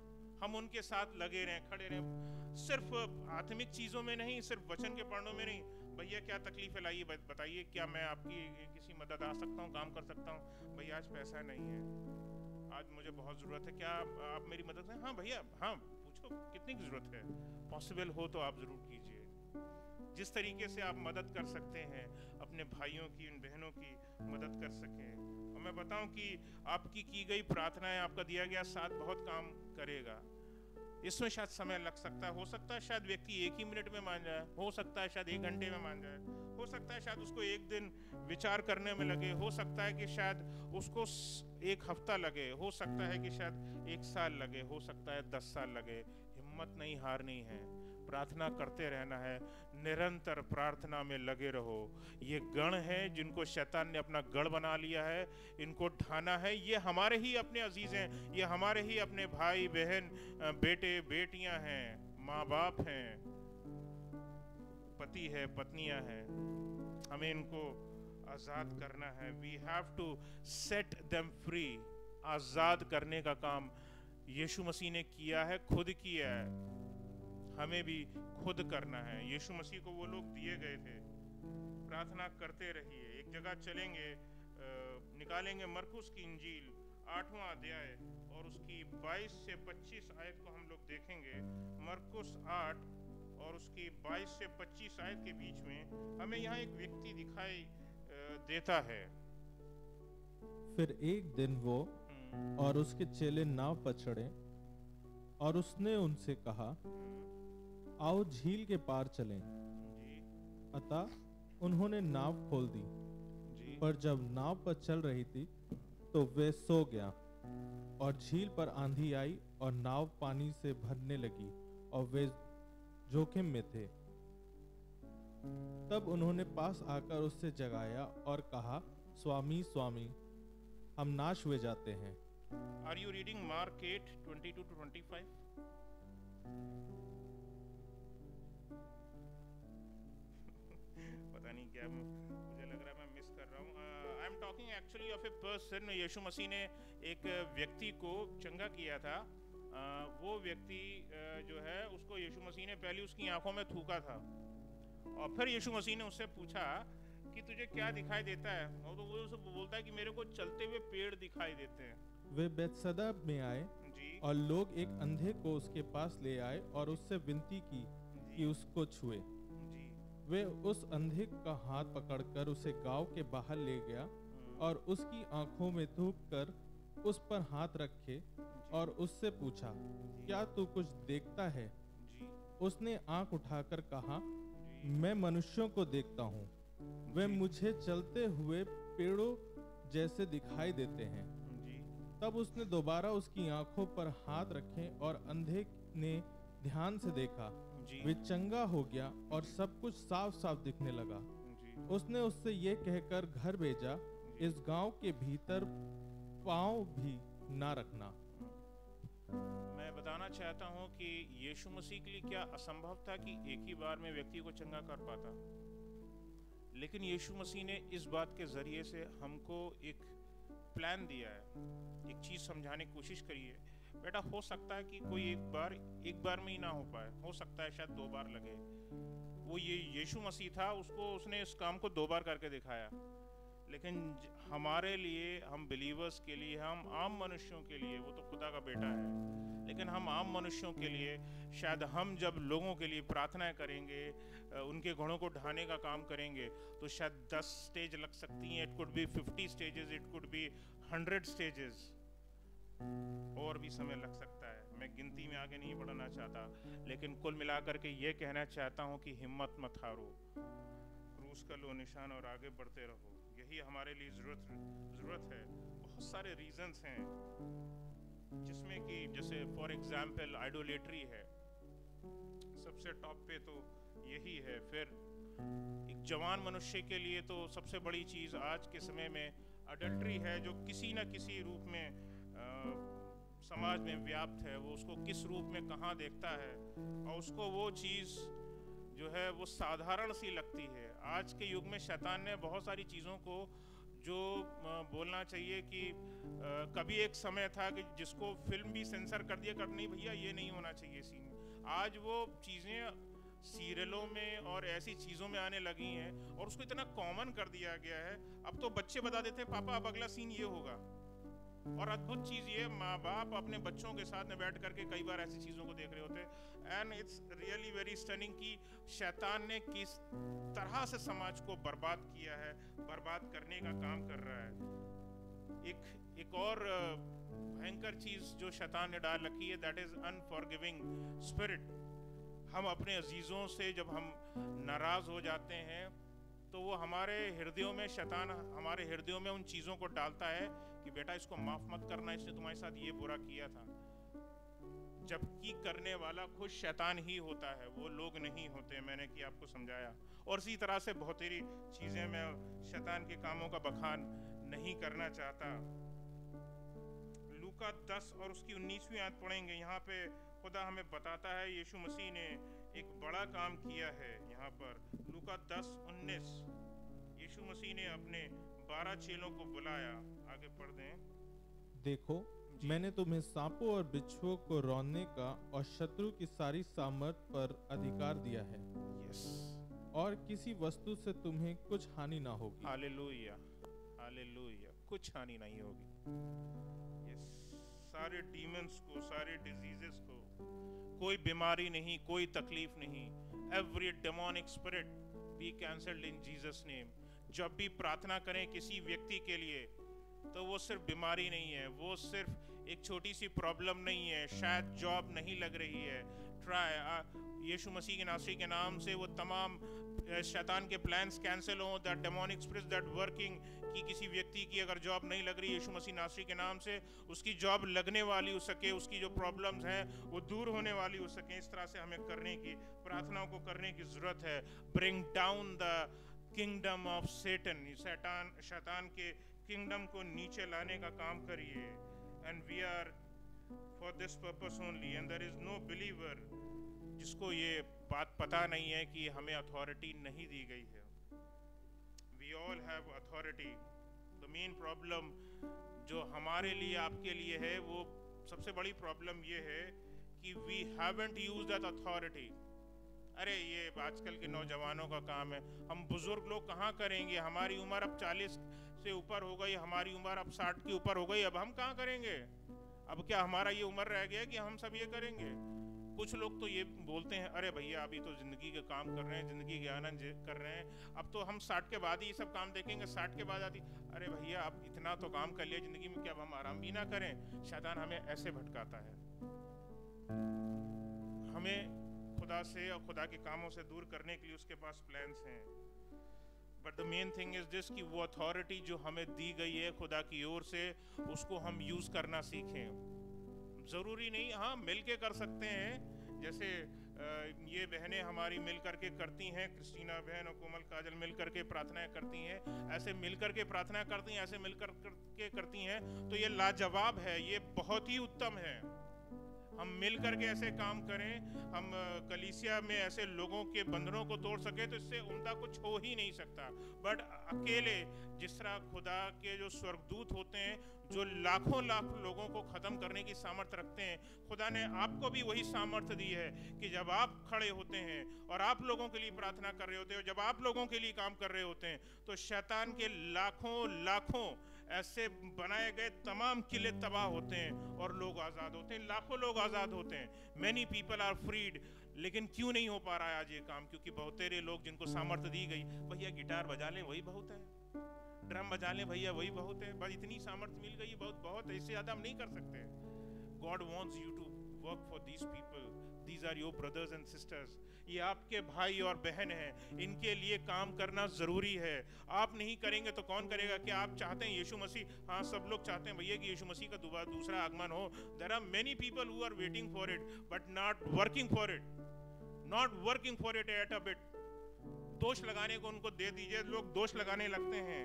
हम उनके साथ लगे रहें, खड़े रहें, सिर्फ आत्मिक चीज़ों में नहीं, सिर्फ वचन के पढ़ने में नहीं। भैया क्या तकलीफ है, लाइए बताइए, क्या मैं आपकी किसी मदद आ सकता हूँ, काम कर सकता हूँ? भैया आज पैसा नहीं है, आज मुझे बहुत ज़रूरत है, क्या आप मेरी मदद करें? हाँ भैया, हाँ पूछो कितनी की ज़रूरत है, पॉसिबल हो तो आप ज़रूर कीजिए। जिस तरीके से आप मदद कर सकते हैं अपने भाइयों की, उन बहनों की मदद कर सकें। और मैं बताऊं कि आपकी की गई प्रार्थनाएं, आपका दिया गया साथ बहुत काम करेगा। इसमें शायद समय लग सकता है, हो सकता है शायद व्यक्ति 1 ही मिनट में मान जाए, हो सकता है शायद 1 घंटे में मान जाए, हो सकता है शायद उसको 1 दिन विचार करने में लगे, हो सकता है कि शायद उसको 1 हफ्ता लगे, हो सकता है कि शायद 1 साल लगे, हो सकता है 10 साल लगे। हिम्मत नहीं हारनी है, प्रार्थना करते रहना है, निरंतर प्रार्थना में लगे रहो। ये गण है जिनको शैतान ने अपना गढ़ बना लिया है, इनको ढाना है। ये हमारे ही अपने अजीज हैं, ये हमारे ही अपने भाई बहन, बेटे बेटियां हैं, माँ बाप हैं, पति है, पत्नियां हैं। हमें इनको आज़ाद करना है। We have to set them free. आज़ाद करने का काम यीशु मसीह ने किया है, खुद किया है, हमें भी खुद करना है। यीशु मसीह को वो लोग दिए गए थे। प्रार्थना करते रहिए। एक जगह चलेंगे, निकालेंगे मरकुस की इंजील 8वां अध्याय और उसकी 22 से 25 आयत को हम लोग देखेंगे। मरकुस 8 और उसकी 22 से 25 आयत के बीच में हमें यहाँ एक व्यक्ति दिखाई देता है। फिर एक दिन वो और उसके चेले नाव पर चढ़े और उसने उनसे कहा, आओ झील के पार चलें। अतः उन्होंने नाव खोल दी, पर जब नाव पर चल रही थी तो वे सो गया और झील पर आंधी आई और नाव पानी से भरने लगी और वे जोखिम में थे। तब उन्होंने पास आकर उससे जगाया और कहा, स्वामी स्वामी, हम नाश हुए जाते हैं। Are you reading Mark 8, 22 to 25? पता नहीं क्या, मुझे लग रहा है मैं मिस कर रहा हूँ। I am talking actually of a person. यीशु मसीह ने एक व्यक्ति को चंगा किया था। वो व्यक्ति जो है उसको यीशु मसीह ने पहले उसकी आंखों में थूका था और फिर यीशु मसीह ने उससे पूछा कि तुझे क्या दिखाई देता है, और तो वो उसे बोलता है कि मेरे को चलते हुए पेड़ दिखाई देते हैं। वे बेतसदा में आए जी और लोग एक अंधे को उसके पास ले आए और उससे विनती की कि उसको छुए। वे उस अंधे का हाथ पकड़कर उसे गांव के बाहर ले गया और उसकी आंखों में थूककर उस पर हाथ रखे और उससे पूछा, क्या तू कुछ देखता है? उसने आंख उठाकर कहा, मैं मनुष्यों को देखता हूँ, वे मुझे चलते हुए पेड़ों जैसे दिखाई देते हैं। तब उसने दोबारा उसकी आंखों पर हाथ रखे और अंधे ने ध्यान से देखा, वे चंगा हो गया और सब कुछ साफ साफ दिखने लगा। उसने उससे ये कहकर घर भेजा, इस गांव के भीतर पांव भी ना रखना। मैं बताना चाहता हूं कि यीशु मसीह के लिए क्या असंभव था कि एक ही बार में व्यक्ति को चंगा कर पाता, लेकिन यीशु मसीह ने इस बात के जरिए से हमको एक प्लान दिया है, एक चीज समझाने की कोशिश करी है। बेटा, हो सकता है कि कोई एक बार में ही ना हो पाए, हो सकता है शायद 2 बार लगे। वो ये यीशु मसीह था, उसने इस काम को 2 बार करके दिखाया। लेकिन हमारे लिए, हम बिलीवर्स के लिए, हम आम मनुष्यों के लिए, वो तो खुदा का बेटा है, लेकिन हम आम मनुष्यों के लिए शायद हम जब लोगों के लिए प्रार्थना करेंगे, उनके गुणों को ढाने का काम करेंगे, तो शायद 10 स्टेज लग सकती हैं। It could be 50 stages, it could be 100 stages, और भी समय लग सकता है। मैं गिनती में आगे नहीं बढ़ना चाहता, लेकिन कुल मिलाकर के ये कहना चाहता हूँ कि हिम्मत मत हारो, क्रूस का लो निशान और आगे बढ़ते रहो। यही हमारे लिए ज़रूरत है। बहुत सारे रीजंस हैं, जिसमें कि जैसे फॉर एग्जाम्पल आइडोलेट्री है, सबसे टॉप पे तो यही है। फिर एक जवान मनुष्य के लिए तो सबसे बड़ी चीज़ आज के समय में अडल्ट्री है, जो किसी न किसी रूप में समाज में व्याप्त है। वो उसको किस रूप में कहाँ देखता है, और उसको वो चीज़ जो है वो साधारण सी लगती है। आज के युग में शैतान ने बहुत सारी चीज़ों को, जो बोलना चाहिए कि कभी एक समय था कि जिसको फिल्म भी सेंसर कर दिया, नहीं भैया ये नहीं होना चाहिए सीन, आज वो चीज़ें सीरियलों में और ऐसी चीज़ों में आने लगी हैं, और उसको इतना कॉमन कर दिया गया है। अब तो बच्चे बता देते हैं, पापा अब अगला सीन ये होगा। और अद्भुत चीज़ ये, माँ बाप अपने बच्चों के साथ में बैठ करके कई बार ऐसी चीज़ों को देख रहे होते हैं। And it's really very stunning कि शैतान ने किस तरह से समाज को बर्बाद किया है, बर्बाद करने का काम कर रहा है। एक और भयंकर चीज़ जो शैतान ने डाल रखी है, दैट इज़ अनफॉरगिविंग स्पिरिट। हम अपने अजीज़ों से जब हम नाराज़ हो जाते हैं, तो वो हमारे हृदयों में, शैतान हमारे हृदयों में उन चीज़ों को डालता है कि बेटा इसको माफ़ मत करना, इसने तुम्हारे साथ ये बुरा किया था। जबकि करने वाला खुद शैतान ही होता है, वो लोग नहीं होते। मैंने कि आपको समझाया। और इसी तरह से बहुत सारी चीज़ें, मैं शैतान के कामों का बखान नहीं करना चाहता। लूका 10 और उसकी 19वीं आयत पढ़ेंगे। यहाँ पे खुदा हमें बताता है यीशु मसीह ने एक बड़ा काम किया है। यहाँ पर लूका 10:19, यीशु मसीह ने अपने 12 चेलों को बुलाया। आगे पढ़ दें। देखो, मैंने तुम्हें सांपों और बिच्छुओं को रौंदने का और शत्रु की सारी सामर्थ पर अधिकार दिया है। यस। और किसी वस्तु से तुम्हें कुछ हानि ना होगी। हालेलुया, हालेलुया, कुछ हानि नहीं होगी। यस, सारे डीमंस को, सारे डिजीजेस को, कोई बीमारी नहीं, कोई तकलीफ नहीं। Every demonic spirit B cancelled इन जीसस नेम। जब भी प्रार्थना करें किसी व्यक्ति के लिए, तो वो सिर्फ बीमारी नहीं है, वो सिर्फ एक छोटी सी प्रॉब्लम नहीं है, शायद जॉब नहीं लग रही है। ट्राई यीशु मसीह के नासरी के नाम से वो तमाम शैतान के प्लान्स कैंसिल हों। That demonic spirits that working कि किसी व्यक्ति की अगर जॉब नहीं लग रही, यीशु मसीह नासरी के नाम से उसकी जॉब लगने वाली हो सके, उसकी जो प्रॉब्लम्स हैं वो दूर होने वाली हो सके। इस तरह से हमें करने की, प्रार्थनाओं को करने की ज़रूरत है। Bring down the kingdom of Satan, शैतान के किंगडम को नीचे लाने का काम करिए। And we are for this purpose only, and there is no believer जिसको ये बात पता नहीं है कि हमें अथॉरिटी नहीं दी गई है। We all have authority. The main problem जो हमारे लिए, आपके लिए है, वो सबसे बड़ी प्रॉब्लम ये है कि we haven't used that authority. अरे ये आजकल के नौजवानों का काम है, हम बुजुर्ग लोग कहाँ करेंगे? हमारी उम्र अब 40 से ऊपर हो गई, हमारी उम्र अब 60 के ऊपर हो गई, अब हम कहाँ करेंगे? अब क्या हमारा ये उम्र रह गया कि हम सब ये करेंगे? कुछ लोग तो ये बोलते हैं, अरे भैया अभी तो जिंदगी का काम कर रहे हैं, जिंदगी के आनंद कर रहे हैं, अब तो हम 60 के बाद ही ये सब काम देखेंगे, 60 के बाद आती। अरे भैया अब इतना तो काम कर लिया जिंदगी में, क्या अब हम आराम भी ना करें? शैतान हमें ऐसे भटकाता है। हमें खुदा से और खुदा के कामों से दूर करने के लिए उसके पास प्लान्स हैं। But the main thing is this कि वो अथॉरिटी जो हमें दी गई है खुदा की ओर से, उसको हम यूज करना सीखें। जरूरी नहीं, हाँ मिल के कर सकते हैं, जैसे ये बहनें हमारी मिल करके करती हैं, क्रिस्टीना बहन और कोमल काजल मिल करके प्रार्थनाएं करती हैं, ऐसे मिल करके प्रार्थना करती हैं, ऐसे मिल करके करती हैं, तो ये लाजवाब है, ये बहुत ही उत्तम है। हम मिल करके ऐसे काम करें, हम कलीसिया में ऐसे लोगों के बंधनों को तोड़ सके, तो इससे उम्दा कुछ हो ही नहीं सकता। बट अकेले जिस तरह खुदा के जो स्वर्गदूत होते हैं, जो लाखों लाख लोगों को खत्म करने की सामर्थ्य रखते हैं, खुदा ने आपको भी वही सामर्थ्य दी है कि जब आप खड़े होते हैं और आप लोगों के लिए प्रार्थना कर रहे होते हो, जब आप लोगों के लिए काम कर रहे होते हैं, तो शैतान के लाखों ऐसे बनाए गए तमाम किले तबाह होते हैं और लोग आज़ाद होते हैं, लाखों लोग आज़ाद होते हैं। Many people are freed. लेकिन क्यों नहीं हो पा रहा है आज ये काम? क्योंकि बहुत तेरे लोग जिनको सामर्थ्य दी गई, भैया गिटार बजा लें वही बहुत है, ड्रम बजा लें भैया वही बहुत है, बस इतनी सामर्थ्य मिल गई, बहुत है, इससे ज़्यादा हम नहीं कर सकते। God wants you to work for these people, these are your brothers and sisters. ये आपके भाई और बहन हैं, इनके लिए काम करना जरूरी है। आप नहीं करेंगे तो कौन करेगा? क्या आप चाहते हैं यीशु मसीह, हाँ सब लोग चाहते हैं भैया कि यीशु मसीह का दूसरा आगमन हो। There are many people who are waiting for it but not working for it, not working for it at a bit. दोष लगाने को उनको दे दीजिए, लोग दोष लगाने लगते हैं।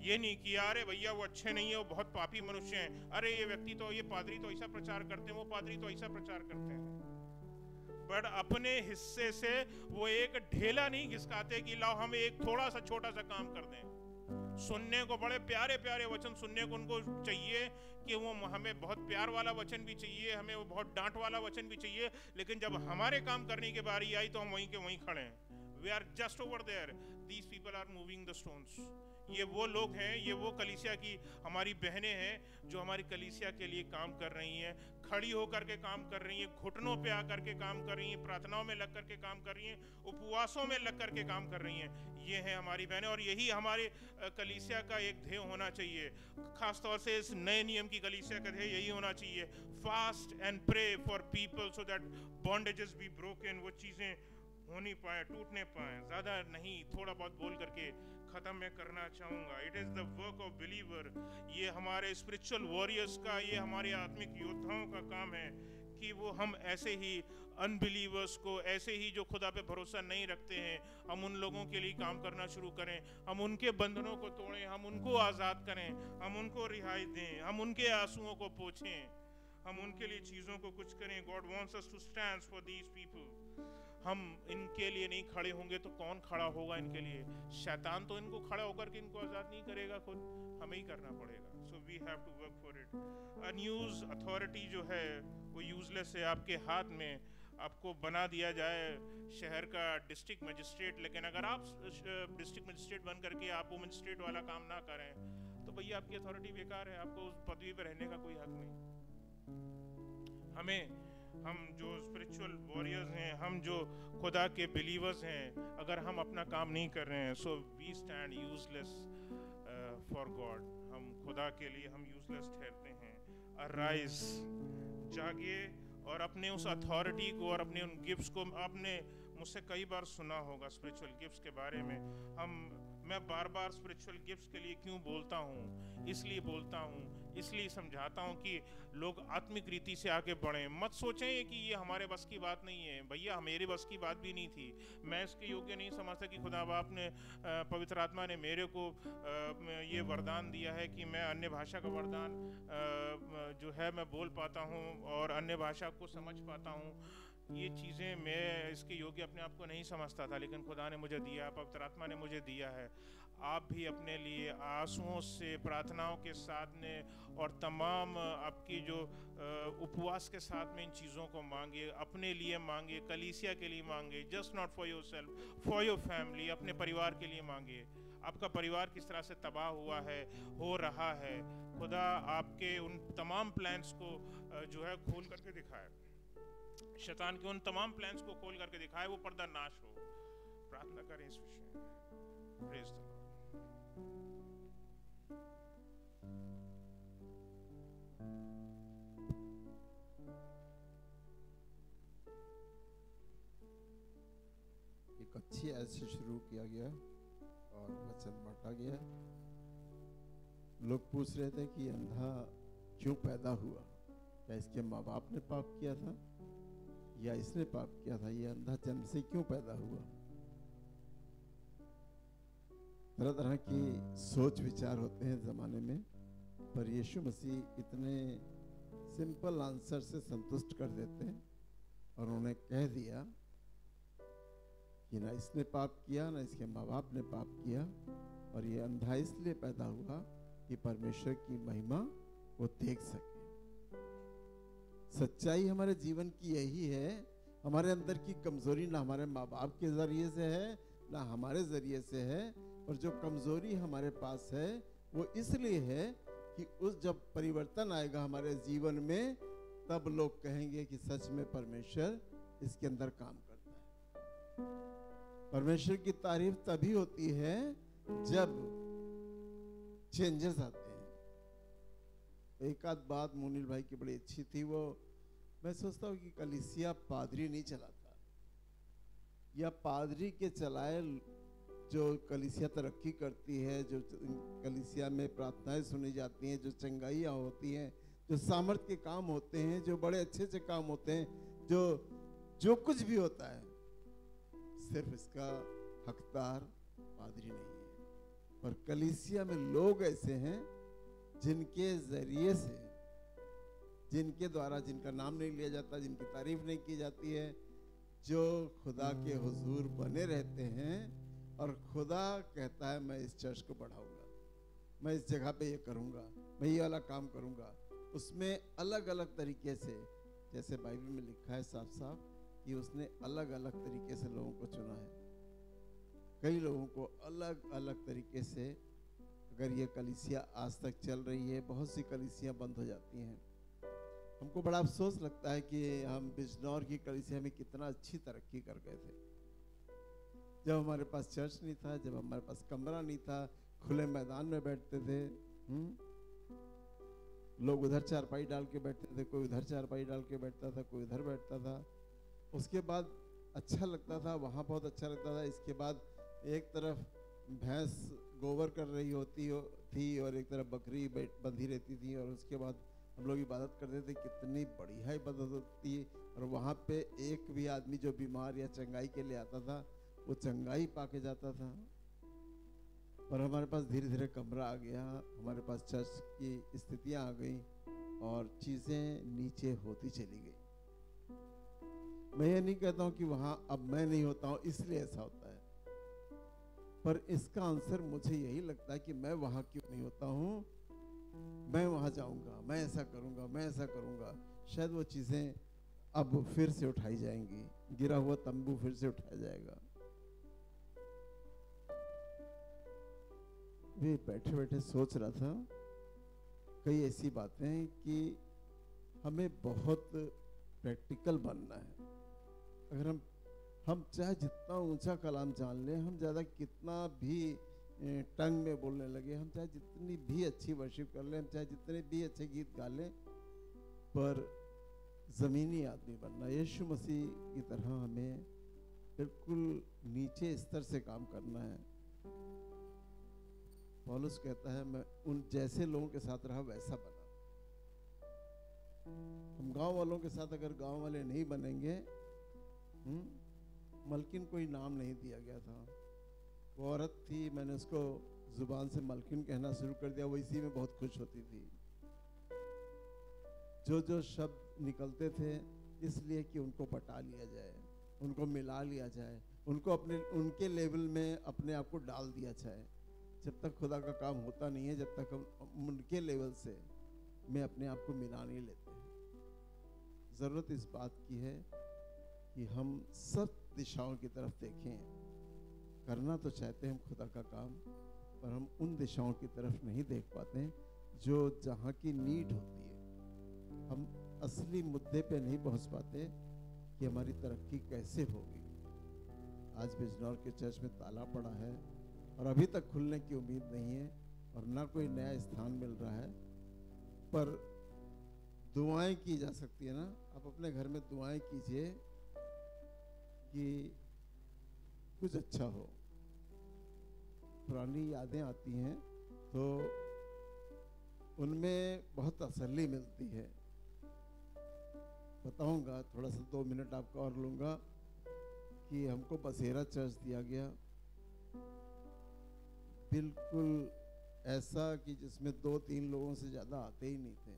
ये नहीं कि अरे भैया वो अच्छे नहीं है, वो बहुत पापी मनुष्य हैं, अरे ये व्यक्ति तो, ये पादरी तो ऐसा प्रचार करते हैं, वो पादरी तो ऐसा प्रचार करते हैं। बट अपने हिस्से से वो एक ढेला नहीं घिसकाते कि लाओ हम एक थोड़ा सा छोटा सा काम कर दें। सुनने को बड़े प्यारे प्यारे वचन सुनने को उनको चाहिए कि वो हमें बहुत प्यार वाला वचन भी चाहिए, हमें वो बहुत डांट वाला वचन भी चाहिए, लेकिन जब हमारे काम करने की बारी आई तो हम वहीं के वहीं खड़े हैं। We are just over there, these people are moving the stones. ये वो लोग हैं, ये वो कलीसिया की हमारी बहनें हैं जो हमारी कलीसिया के लिए काम कर रही हैं, खड़ी होकर के काम कर रही हैं, घुटनों पे आकर के काम कर रही हैं, प्रार्थनाओं में लग कर के काम कर रही हैं, उपवासों में लग कर के काम कर रही हैं। ये हैं हमारी बहनें, और यही हमारे कलीसिया का एक ध्येय होना चाहिए। खासतौर से इस नए नियम की कलीसिया का ध्येय यही होना चाहिए, fast and pray for people so that bondages be broken. वो चीज़ें हो नहीं पाए, टूटने पाए। ज़्यादा नहीं, थोड़ा बहुत बोल करके ख़त्म मैं करना चाहूँगा। It is the work of believer. ये हमारे स्पिरिचुअल वॉरियर्स का, ये हमारे आत्मिक योद्धाओं का काम है कि वो हम ऐसे ही अनबिलीवर्स को, ऐसे ही जो खुदा पे भरोसा नहीं रखते हैं, हम उन लोगों के लिए काम करना शुरू करें। हम उनके बंधनों को तोड़ें, हम उनको आज़ाद करें, हम उनको रिहाई दें, हम उनके आंसुओं को पोंछें, हम उनके लिए चीज़ों को कुछ करें। God wants us to stand for these people. हम इनके लिए नहीं खड़े होंगे तो कौन खड़ा होगा इनके लिए? शैतान तो इनको खड़ा होकर के इनको आज़ाद नहीं करेगा, खुद हमें ही करना पड़ेगा। So we have to work for it. Unused authority जो है वो यूजलेस है। आपके हाथ में आपको बना दिया जाए शहर का डिस्ट्रिक्ट मजिस्ट्रेट, लेकिन अगर आप डिस्ट्रिक्ट मजिस्ट्रेट बन करके आप वो मजिस्ट्रेट वाला काम ना करें तो भैया आपकी अथॉरिटी बेकार है, आपको उस पदवी पर रहने का कोई हक नहीं। हम जो स्पिरिचुअल वॉरियर्स हैं, हम जो खुदा के बिलीवर्स हैं, अगर हम अपना काम नहीं कर रहे हैं, so we stand useless for God. हम खुदा के लिए हम यूजलेस ठहरते हैं। अराइज, जागिए और अपने उस अथॉरिटी को और अपने उन गिफ्ट्स को, आपने मुझसे कई बार सुना होगा स्पिरिचुअल गिफ्ट्स के बारे में। मैं बार बार स्पिरिचुअल गिफ्ट्स के लिए क्यों बोलता हूँ? इसलिए बोलता हूँ, इसलिए समझाता हूँ कि लोग आत्मिक रीति से आगे बढ़ें। मत सोचें कि ये हमारे बस की बात नहीं है। भैया मेरे बस की बात भी नहीं थी, मैं इसके योग्य नहीं समझता कि खुदा बाप ने, पवित्र आत्मा ने मेरे को ये वरदान दिया है कि मैं अन्य भाषा का वरदान जो है मैं बोल पाता हूँ और अन्य भाषा को समझ पाता हूँ। ये चीज़ें मैं इसके योग्य अपने आप को नहीं समझता था, लेकिन खुदा ने मुझे दिया, पवित्र आत्मा ने मुझे दिया है। आप भी अपने लिए आंसुओं से, प्रार्थनाओं के साथ में और तमाम आपकी जो उपवास के साथ में इन चीज़ों को मांगिए, अपने लिए मांगिए, कलीसिया के लिए मांगिए, just not for your self, for your family, अपने परिवार के लिए मांगिए। आपका परिवार किस तरह से तबाह हुआ है, हो रहा है। खुदा आपके उन तमाम प्लान्स को जो है खोल करके दिखाए, शैतान के उन तमाम प्लान्स को खोल करके दिखाए, वो पर्दा नाश हो। प्रार्थना करें इस विषय में। Praise the Lord. एक अच्छी ऐसे शुरू किया गया और वचन बांटा गया। लोग पूछ रहे थे कि अंधा क्यों पैदा हुआ, क्या इसके माँ बाप ने पाप किया था या इसने पाप किया था, ये अंधा जन्म से क्यों पैदा हुआ। तरह तरह की सोच विचार होते हैं ज़माने में, पर यीशु मसीह इतने सिंपल आंसर से संतुष्ट कर देते हैं और उन्हें कह दिया कि ना इसने पाप किया ना इसके माँ बाप ने पाप किया, और ये अंधा इसलिए पैदा हुआ कि परमेश्वर की महिमा वो देख सके। सच्चाई हमारे जीवन की यही है, हमारे अंदर की कमजोरी ना हमारे माँ बाप के जरिए से है ना हमारे जरिए से है, और जो कमजोरी हमारे पास है वो इसलिए है कि उस जब परिवर्तन आएगा हमारे जीवन में, तब लोग कहेंगे कि सच में परमेश्वर इसके अंदर काम करता है। परमेश्वर की तारीफ तभी होती है जब चेंजेस आते हैं। एक आध बात मुनील भाई की बड़ी अच्छी थी, वो मैं सोचता हूँ कि कलीसिया पादरी नहीं चलाता, या पादरी के चलाए जो कलीसिया तरक्की करती है, जो कलीसिया में प्रार्थनाएं सुनी जाती हैं, जो चंगाइयाँ होती हैं, जो सामर्थ्य के काम होते हैं, जो बड़े अच्छे से काम होते हैं, जो कुछ भी होता है, सिर्फ इसका हकदार पादरी नहीं है। पर कलीसिया में लोग ऐसे हैं जिनके जरिए से, जिनके द्वारा, जिनका नाम नहीं लिया जाता, जिनकी तारीफ नहीं की जाती है, जो खुदा के हुजूर बने रहते हैं, और खुदा कहता है मैं इस चर्च को बढ़ाऊंगा, मैं इस जगह पे ये करूंगा, मैं ये वाला काम करूंगा। उसमें अलग अलग तरीके से, जैसे बाइबल में लिखा है साफ साफ कि उसने अलग अलग तरीके से लोगों को चुना है। कई लोगों को अलग अलग तरीके से, अगर ये कलीसिया आज तक चल रही है, बहुत सी कलीसियाँ बंद हो जाती हैं। हमको बड़ा अफसोस लगता है कि हम बिजनौर की कलीसिया में कितना अच्छी तरक्की कर गए थे। जब हमारे पास चर्च नहीं था, जब हमारे पास कमरा नहीं था, खुले मैदान में बैठते थे, लोग उधर चारपाई डाल के बैठते थे, कोई उधर चारपाई डाल के बैठता था, कोई उधर बैठता था। उसके बाद अच्छा लगता था, वहाँ बहुत अच्छा लगता था। इसके बाद एक तरफ भैंस गोबर कर रही थी और एक तरफ बकरी बंधी रहती थी, और उसके बाद हम लोग इबादत करते थे। कितनी बढ़िया इबादत होती है। और वहाँ पे एक भी आदमी जो बीमार या चंगाई के लिए आता था, वो चंगाई पाके जाता था। पर हमारे पास धीरे धीरे कमरा आ गया, हमारे पास चर्च की स्थितियाँ आ गई और चीज़ें नीचे होती चली गई। मैं ये नहीं कहता हूँ कि वहाँ अब मैं नहीं होता हूँ इसलिए ऐसा होता है, पर इसका आंसर मुझे यही लगता है कि मैं वहाँ क्यों नहीं होता हूँ, मैं वहाँ जाऊँगा, मैं ऐसा करूँगा, मैं ऐसा करूँगा। शायद वो चीज़ें अब फिर से उठाई जाएंगी, गिरा हुआ तंबू फिर से उठाया जाएगा। वे बैठे बैठे सोच रहा था कई ऐसी बातें कि हमें बहुत प्रैक्टिकल बनना है। अगर हम चाहे जितना ऊंचा कलाम जान लें, हम ज़्यादा कितना भी टंग में बोलने लगे, हम चाहे जितनी भी अच्छी वर्शिप कर लें, हम चाहे जितने भी अच्छे गीत गा लें, पर ज़मीनी आदमी बनना, यीशु मसीह की तरह हमें बिल्कुल नीचे स्तर से काम करना है। पौलुस कहता है मैं उन जैसे लोगों के साथ रहा वैसा बना। हम गांव वालों के साथ अगर गांव वाले नहीं बनेंगे, मलकिन कोई नाम नहीं दिया गया था, वो औरत थी, मैंने उसको जुबान से मलकिन कहना शुरू कर दिया, वो इसी में बहुत खुश होती थी। जो जो शब्द निकलते थे इसलिए कि उनको पटा लिया जाए, उनको मिला लिया जाए, उनको उनके लेवल में अपने आप को डाल दिया जाए। जब तक खुदा का काम होता नहीं है, जब तक हम उनके लेवल से में अपने आप को मिला नहीं लेते हैं। ज़रूरत इस बात की है कि हम सब दिशाओं की तरफ देखें। करना तो चाहते हैं हम खुदा का काम, पर हम उन दिशाओं की तरफ नहीं देख पाते हैं जो जहाँ की नीड होती है। हम असली मुद्दे पे नहीं पहुँच पाते कि हमारी तरक्की कैसे होगी। आज बिजनौर के चर्च में ताला पड़ा है और अभी तक खुलने की उम्मीद नहीं है और ना कोई नया स्थान मिल रहा है, पर दुआएं की जा सकती है ना। आप अपने घर में दुआएं कीजिए कि कुछ अच्छा हो। पुरानी यादें आती हैं तो उनमें बहुत तसल्ली मिलती है। बताऊंगा, थोड़ा सा 2 मिनट आपका और लूंगा कि हमको बसेरा चर्च दिया गया, बिल्कुल ऐसा कि जिसमें 2-3 लोगों से ज़्यादा आते ही नहीं थे।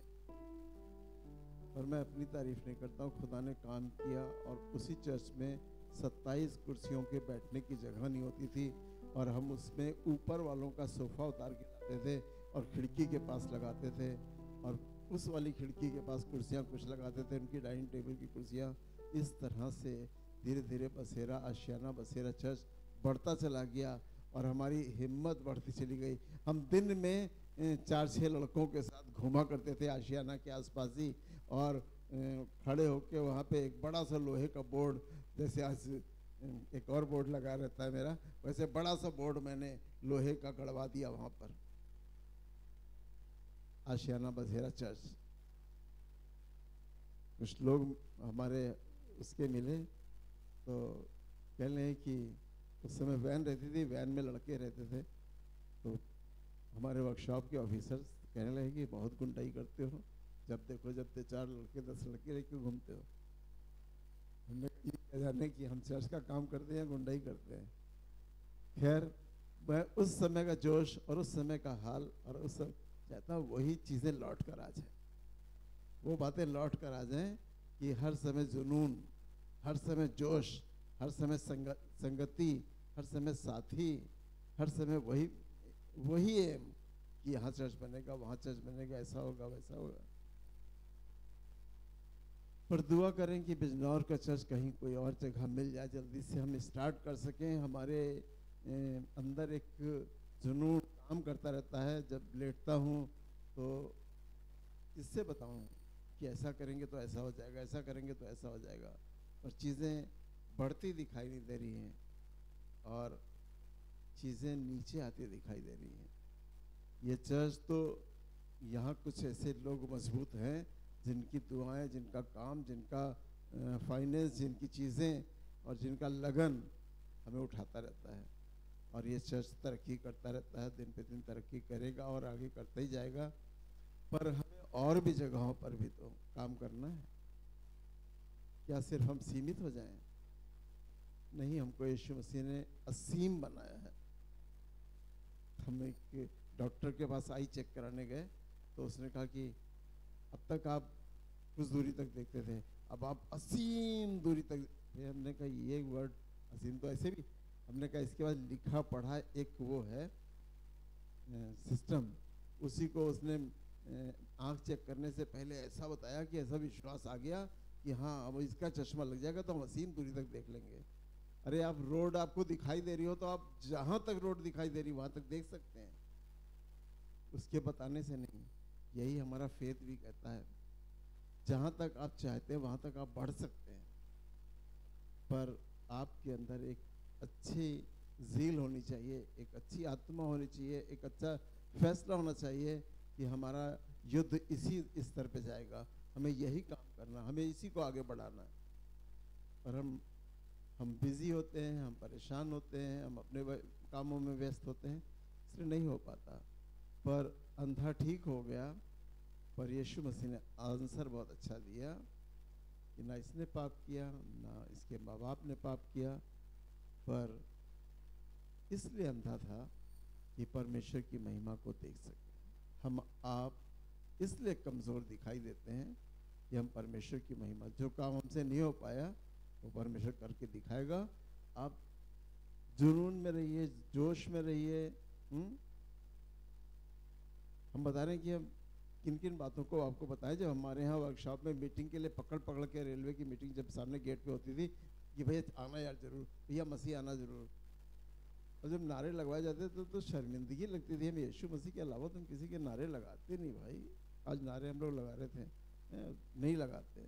और मैं अपनी तारीफ नहीं करता हूँ, खुदा ने काम किया। और उसी चर्च में 27 कुर्सियों के बैठने की जगह नहीं होती थी और हम उसमें ऊपर वालों का सोफ़ा उतार के लाते थे और खिड़की के पास लगाते थे और उस वाली खिड़की के पास कुर्सियाँ कुछ लगाते थे, उनकी डाइनिंग टेबल की कुर्सियाँ। इस तरह से धीरे धीरे बसेरा आशियाना बसेरा चर्च बढ़ता चला गया और हमारी हिम्मत बढ़ती चली गई। हम दिन में 4-6 लड़कों के साथ घूमा करते थे आशियाना के आसपास ही, और खड़े होके वहाँ पे एक बड़ा सा लोहे का बोर्ड, जैसे आज एक और बोर्ड लगा रहता है मेरा, वैसे बड़ा सा बोर्ड मैंने लोहे का गड़वा दिया वहाँ पर, आशियाना बसेरा चर्च। कुछ लोग हमारे उसके मिले तो कह रहे हैं कि उस समय वैन रहती थी, वैन में लड़के रहते थे, तो हमारे वर्कशॉप के ऑफिसर्स कहने लगे कि बहुत गुंडाई करते हो, जब देखो जब 4 लड़के 10 लड़के लेके घूमते हो। हमने ये जाने कि हम चर्च का काम करते हैं, गुंडाई करते हैं। खैर, मैं उस समय का जोश और उस समय का हाल और उस समय चाहता हूँ वही चीज़ें लौट कर आ जाए, वो बातें लौट कर आ जाएं कि हर समय जुनून, हर समय जोश, हर समय संगति, हर समय साथी, हर समय वही एम कि यहाँ चर्च बनेगा, वहाँ चर्च बनेगा, ऐसा होगा वैसा होगा। पर दुआ करें कि बिजनौर का चर्च कहीं कोई और जगह मिल जाए, जल्दी से हम स्टार्ट कर सकें। हमारे अंदर एक जुनून काम करता रहता है। जब लेटता हूँ तो इससे बताऊँ कि ऐसा करेंगे तो ऐसा हो जाएगा, ऐसा करेंगे तो ऐसा हो जाएगा, और चीज़ें बढ़ती दिखाई नहीं दे रही हैं और चीज़ें नीचे आती दिखाई दे रही हैं। ये चर्च तो यहाँ कुछ ऐसे लोग मजबूत हैं जिनकी दुआएं, जिनका काम, जिनका फाइनेंस, जिनकी चीज़ें और जिनका लगन हमें उठाता रहता है। और ये चर्च तरक्की करता रहता है, दिन पे दिन तरक्की करेगा और आगे करता ही जाएगा। पर हमें और भी जगहों पर भी तो काम करना है। क्या सिर्फ हम सीमित हो जाएं? नहीं, हमको यीशु मसीह ने असीम बनाया है। हम एक डॉक्टर के पास आई चेक कराने गए तो उसने कहा कि अब तक आप कुछ दूरी तक देखते थे, अब आप असीम दूरी तक। हमने कहा ये वर्ड असीम तो ऐसे भी, हमने कहा इसके बाद लिखा पढ़ा एक वो है सिस्टम, उसी को उसने आँख चेक करने से पहले ऐसा बताया कि ऐसा विश्वास आ गया कि हाँ अब इसका चश्मा लग जाएगा तो हम असीम दूरी तक देख लेंगे। अरे आप रोड आपको दिखाई दे रही हो तो आप जहाँ तक रोड दिखाई दे रही वहाँ तक देख सकते हैं, उसके बताने से नहीं। यही हमारा फेथ भी कहता है, जहाँ तक आप चाहते हैं वहाँ तक आप बढ़ सकते हैं, पर आपके अंदर एक अच्छी ज़ील होनी चाहिए, एक अच्छी आत्मा होनी चाहिए, एक अच्छा फैसला होना चाहिए कि हमारा युद्ध इसी स्तर पे जाएगा, हमें यही काम करना, हमें इसी को आगे बढ़ाना है। पर हम बिज़ी होते हैं, हम परेशान होते हैं, हम अपने कामों में व्यस्त होते हैं, इसलिए नहीं हो पाता। पर अंधा ठीक हो गया, पर यीशु मसीह ने आंसर बहुत अच्छा दिया कि ना इसने पाप किया, ना इसके माँ बाप ने पाप किया, पर इसलिए अंधा था कि परमेश्वर की महिमा को देख सके। हम आप इसलिए कमज़ोर दिखाई देते हैं कि हम परमेश्वर की महिमा, जो काम हमसे नहीं हो पाया वो परमेश्वर करके दिखाएगा। आप जुनून में रहिए, जोश में रहिए। हम बता रहे हैं कि हम किन किन बातों को आपको बताएं। जब हमारे यहाँ वर्कशॉप में मीटिंग के लिए पकड़ पकड़ के, रेलवे की मीटिंग जब सामने गेट पे होती थी कि भैया आना यार जरूर, भैया मसीह आना जरूर, और जब नारे लगवाए जाते तो शर्मिंदगी लगती थी, हम यीशु मसीह के अलावा तुम किसी के नारे लगाते नहीं भाई। आज नारे हम लोग लगा रहे थे, नहीं लगाते।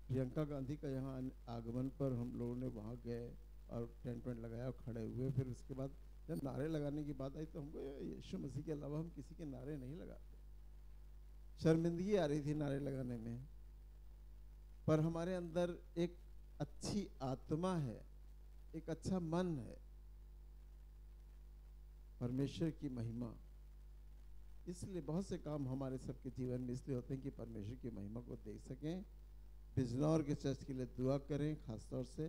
प्रियंका गांधी का यहाँ आगमन पर हम लोगों ने वहाँ गए और टेंट वेंट लगाया और खड़े हुए। फिर उसके बाद जब नारे लगाने की बात आई तो हमको यीशु मसीह के अलावा हम किसी के नारे नहीं लगाते। शर्मिंदगी आ रही थी नारे लगाने में, पर हमारे अंदर एक अच्छी आत्मा है, एक अच्छा मन है, परमेश्वर की महिमा। इसलिए बहुत से काम हमारे सबके जीवन में इसलिए होते हैं कि परमेश्वर की महिमा को देख सकें। बिजनौर के चर्च के लिए दुआ करें खासतौर से,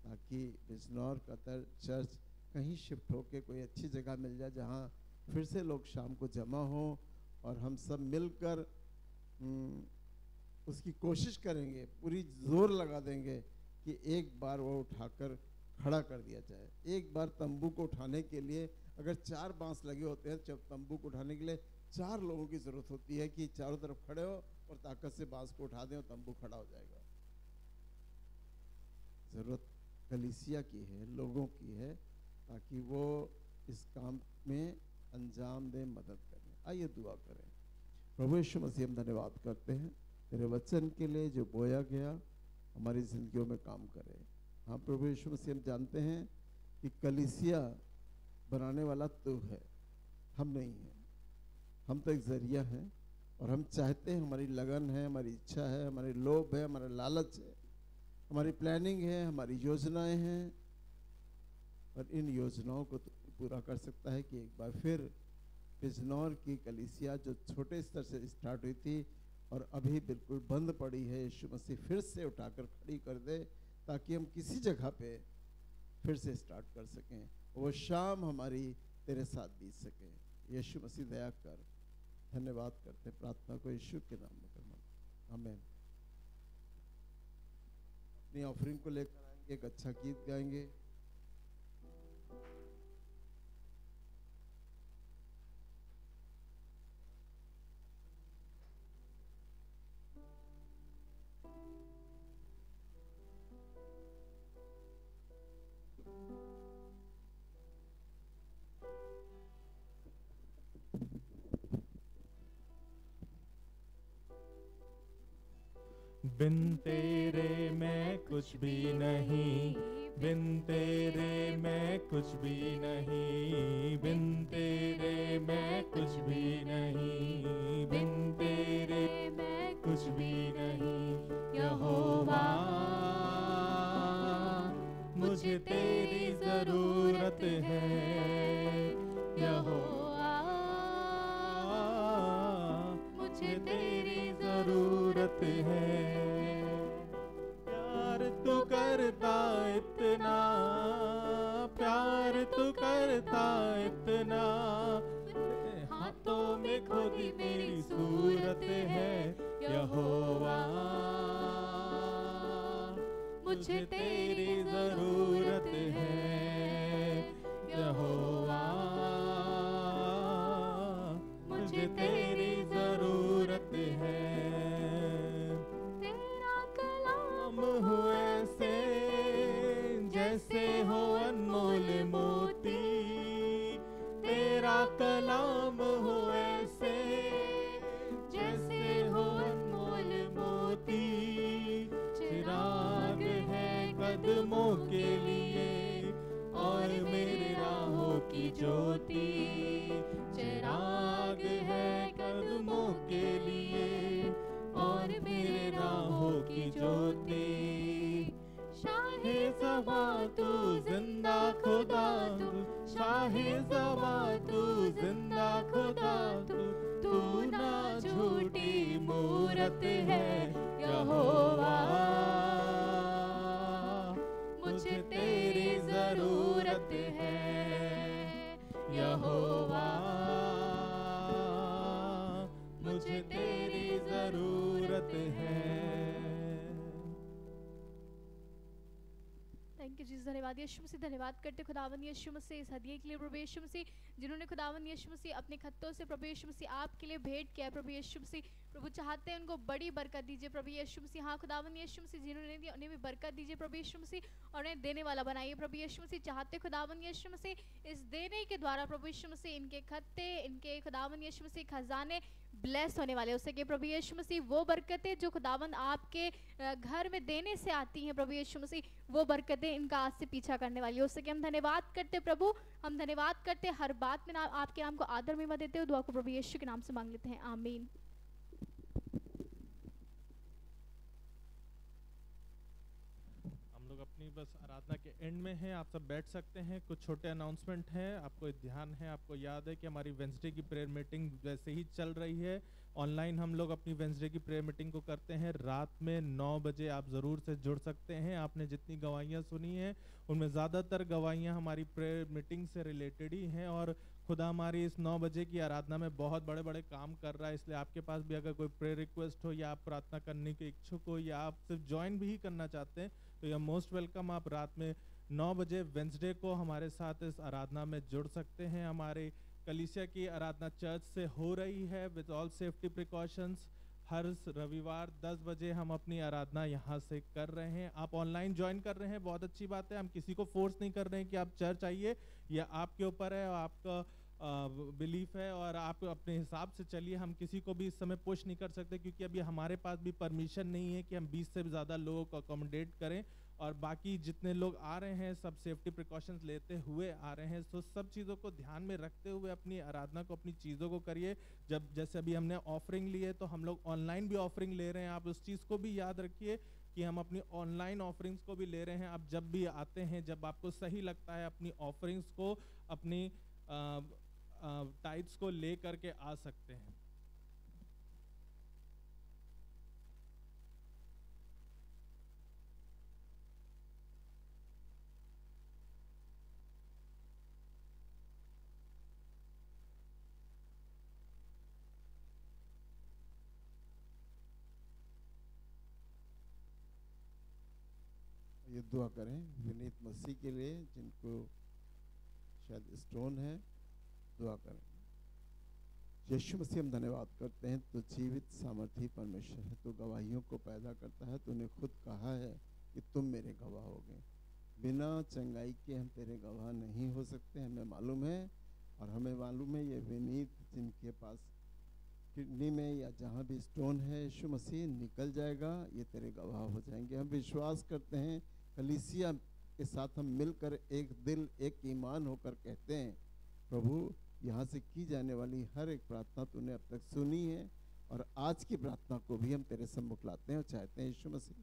ताकि बिजनौर का चर्च कहीं शिफ्ट होके कोई अच्छी जगह मिल जाए जहाँ फिर से लोग शाम को जमा हों और हम सब मिलकर उसकी कोशिश करेंगे, पूरी जोर लगा देंगे कि एक बार वो उठाकर खड़ा कर दिया जाए। एक बार तंबू को उठाने के लिए अगर 4 बांस लगे होते हैं, जब तंबू को उठाने के लिए 4 लोगों की जरूरत होती है कि चारों तरफ खड़े हो और ताकत से बांस को उठा दें और तंबू खड़ा हो जाएगा। जरूरत कलीसिया की है, लोगों की है, ताकि वो इस काम में अंजाम दें, मदद करें। आइए दुआ करें। प्रभु यीशु मसीह हम धन्यवाद करते हैं तेरे वचन के लिए जो बोया गया हमारी जिंदगियों में काम करे। हाँ प्रभु यीशु मसीह हम जानते हैं कि कलीसिया बनाने वाला तू है, हम नहीं हैं। हम तो एक जरिया हैं और हम चाहते हैं, हमारी लगन है, हमारी इच्छा है, हमारे लोभ है, हमारा लालच है, हमारी प्लानिंग है, हमारी योजनाएं हैं, और इन योजनाओं को तो पूरा कर सकता है कि एक बार फिर बिजनौर की कलीसिया जो छोटे स्तर से स्टार्ट हुई थी और अभी बिल्कुल बंद पड़ी है, यीशु मसीह फिर से उठाकर खड़ी कर दे, ताकि हम किसी जगह पे फिर से स्टार्ट कर सकें, वो शाम हमारी तेरे साथ बीत सके। यीशु मसीह दया कर। धन्यवाद करते, प्रार्थना को यीशु के नाम में करना, आमीन। अपनी ऑफरिंग को लेकर आएंगे, एक अच्छा गीत गाएंगे। बिन तेरे मैं कुछ भी नहीं, बिन तेरे मैं कुछ भी नहीं, बिन तेरे मैं कुछ भी नहीं, बिन तेरे मैं कुछ भी नहीं। यहोवा मुझे तेरी जरूरत है, यहोवा मुझे तेरी जरूरत है। प्यार तू करता इतना, प्यार तू करता इतना, हाथों में खोदी मेरी सूरत है। यहोवा मुझे तेरी जरूरत है, यहोवा मुझे तेरी जरूरत है। तेरा कलाम हो ऐसे जैसे हो अनमोल मोती, तेरा कलाम हो ऐसे जैसे हो अनमोल मोती। चिराग है कदमों के लिए और मेरे राहों की ज्योति, चिराग है कदमों के लिए और मेरे राहों की ज्योति। शाहे ज़बा तू जिंदा खुदा तू, शाहे ज़बा तू जिंदा खुदा तू, तू ना झूठी मूरत है। यहोवा मुझे तेरी जरूरत है, यहोवा मुझे तेरी जरूरत है। थैंक यू जीसस, धन्यवाद यीशु मसीह, धन्यवाद करते खुदावन यीशु मसीह इस हदिये के लिए प्रभु यीशु मसीह, जिन्होंने खुदावन यीशु मसीह अपने खत्तों से प्रभु यीशु मसीह आपके लिए भेंट किया प्रभु यीशु मसीह। प्रभु चाहते हैं उनको बड़ी बरकत दीजिए प्रभु यीशु मसीह। हाँ खुदावन यीशु मसीह जिन्होंने दी उन्हें भी बरकत दीजिए प्रभु यीशु मसीह, और उन्हें देने वाला बनाइए प्रभु यीशु मसीह। चाहते खुदावन यीशु मसीह इस देने के द्वारा प्रभु यीशु मसीह इनके खत्ते, इनके खुदावन यीशु मसीह खजाने ब्लेस होने वाले हो सके प्रभु यीशु मसीह। वो बरकतें जो खुदावन आपके घर में देने से आती हैं प्रभु यीशु मसीह, वो बरकतें इनका आज से पीछा करने वाली हो सके। हम धन्यवाद करते प्रभु, हम धन्यवाद करते हर बात में आपके नाम को आदर महिमा देते हुए दुआ को प्रभु यीशु के नाम से मांग लेते हैं, आमीन। हम लोग अपनी बस आराधना के एंड में हैं, आप सब बैठ सकते हैं। कुछ छोटे अनाउंसमेंट हैं, आपको ध्यान है, आपको याद है कि हमारी वेंसडे की प्रेयर मीटिंग वैसे ही चल रही है। ऑनलाइन हम लोग अपनी वेंसडे की प्रेयर मीटिंग को करते हैं रात में 9 बजे। आप ज़रूर से जुड़ सकते हैं। आपने जितनी गवाहियाँ सुनी हैं उनमें ज़्यादातर गवाहियाँ हमारी प्रेयर मीटिंग से रिलेटेड ही हैं, और खुदा हमारी इस 9 बजे की आराधना में बहुत बड़े बड़े काम कर रहा है। इसलिए आपके पास भी अगर कोई प्रेयर रिक्वेस्ट हो, या आप प्रार्थना करने के इच्छुक हो, या आप सिर्फ ज्वाइन भी करना चाहते हैं, तो यह मोस्ट वेलकम। आप रात में 9 बजे वेंसडे को हमारे साथ इस आराधना में जुड़ सकते हैं। हमारे कलीसिया की आराधना चर्च से हो रही है विद ऑल सेफ्टी प्रिकॉशंस। हर रविवार 10 बजे हम अपनी आराधना यहाँ से कर रहे हैं। आप ऑनलाइन ज्वाइन कर रहे हैं, बहुत अच्छी बात है। हम किसी को फोर्स नहीं कर रहे हैं कि आप चर्च आइए, यह आपके ऊपर है, आपका बिलीफ है, और आप अपने हिसाब से चलिए। हम किसी को भी इस समय पुश नहीं कर सकते, क्योंकि अभी हमारे पास भी परमिशन नहीं है कि हम 20 से ज़्यादा लोगों को अकोमोडेट करें। और बाकी जितने लोग आ रहे हैं सब सेफ्टी प्रिकॉशंस लेते हुए आ रहे हैं। तो सब चीज़ों को ध्यान में रखते हुए अपनी आराधना को, अपनी चीज़ों को करिए। जब जैसे अभी हमने ऑफरिंग ली है, तो हम लोग ऑनलाइन भी ऑफरिंग ले रहे हैं। आप उस चीज़ को भी याद रखिए कि हम अपनी ऑनलाइन ऑफरिंग्स को भी ले रहे हैं। आप जब भी आते हैं, जब आपको सही लगता है, अपनी ऑफरिंग्स को, अपनी टाइट्स को ले करके आ सकते हैं। ये दुआ करें विनीत मसीह के लिए, जिनको शायद स्टोन है। दुआ करें। यीशु मसीह हम धन्यवाद करते हैं, तो जीवित सामर्थी परमेश्वर है, तो गवाहियों को पैदा करता है। तूने खुद कहा है कि तुम मेरे गवाह होगे। बिना चंगाई के हम तेरे गवाह नहीं हो सकते, हमें मालूम है। और हमें मालूम है ये विनीत जिनके पास किडनी में या जहाँ भी स्टोन है, यीशु मसीह निकल जाएगा, ये तेरे गवाह हो जाएंगे। हम विश्वास करते हैं, कलीसिया के साथ हम मिलकर एक दिल एक ईमान होकर कहते हैं, प्रभु यहाँ से की जाने वाली हर एक प्रार्थना तूने अब तक सुनी है, और आज की प्रार्थना को भी हम तेरे सम्मुख लाते हैं और चाहते हैं यीशु मसीह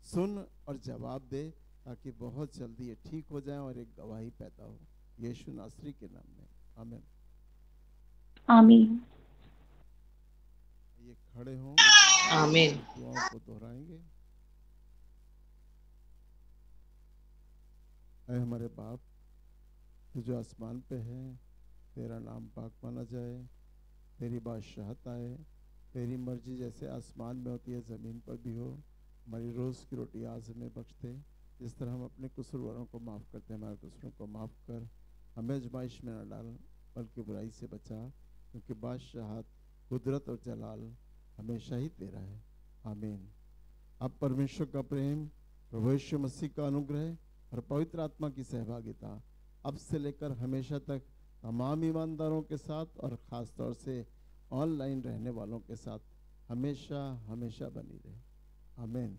सुन और जवाब दे, ताकि बहुत जल्दी ये ठीक हो जाए और एक गवाही पैदा हो, यीशु नासरी के नाम में, आमीन। आमीन। ये खड़े हों, आमीन। दुआओं को दोहराएंगे। ऐ हमारे बाप, तू जो आसमान पे है, तेरा नाम पाक माना जाए, तेरी बादशाहत आए, तेरी मर्जी जैसे आसमान में होती है ज़मीन पर भी हो। हमारी रोज़ की रोटी आज हमें बख्श दे, जिस तरह हम अपने कसूरवारों को माफ़ करते हैं, हमारे कसूरों को माफ़ कर। हमें आजमाइश में न डाल, बल्कि बुराई से बचा, क्योंकि बादशाहत, कुदरत और जलाल हमेशा ही तेरा है, आमीन। अब परमेश्वर का प्रेम, प्रभु यीशु मसीह का अनुग्रह और पवित्र आत्मा की सहभागिता अब से लेकर हमेशा तक तमाम ईमानदारों के साथ और ख़ास तौर से ऑनलाइन रहने वालों के साथ हमेशा हमेशा बनी रहे, आमीन।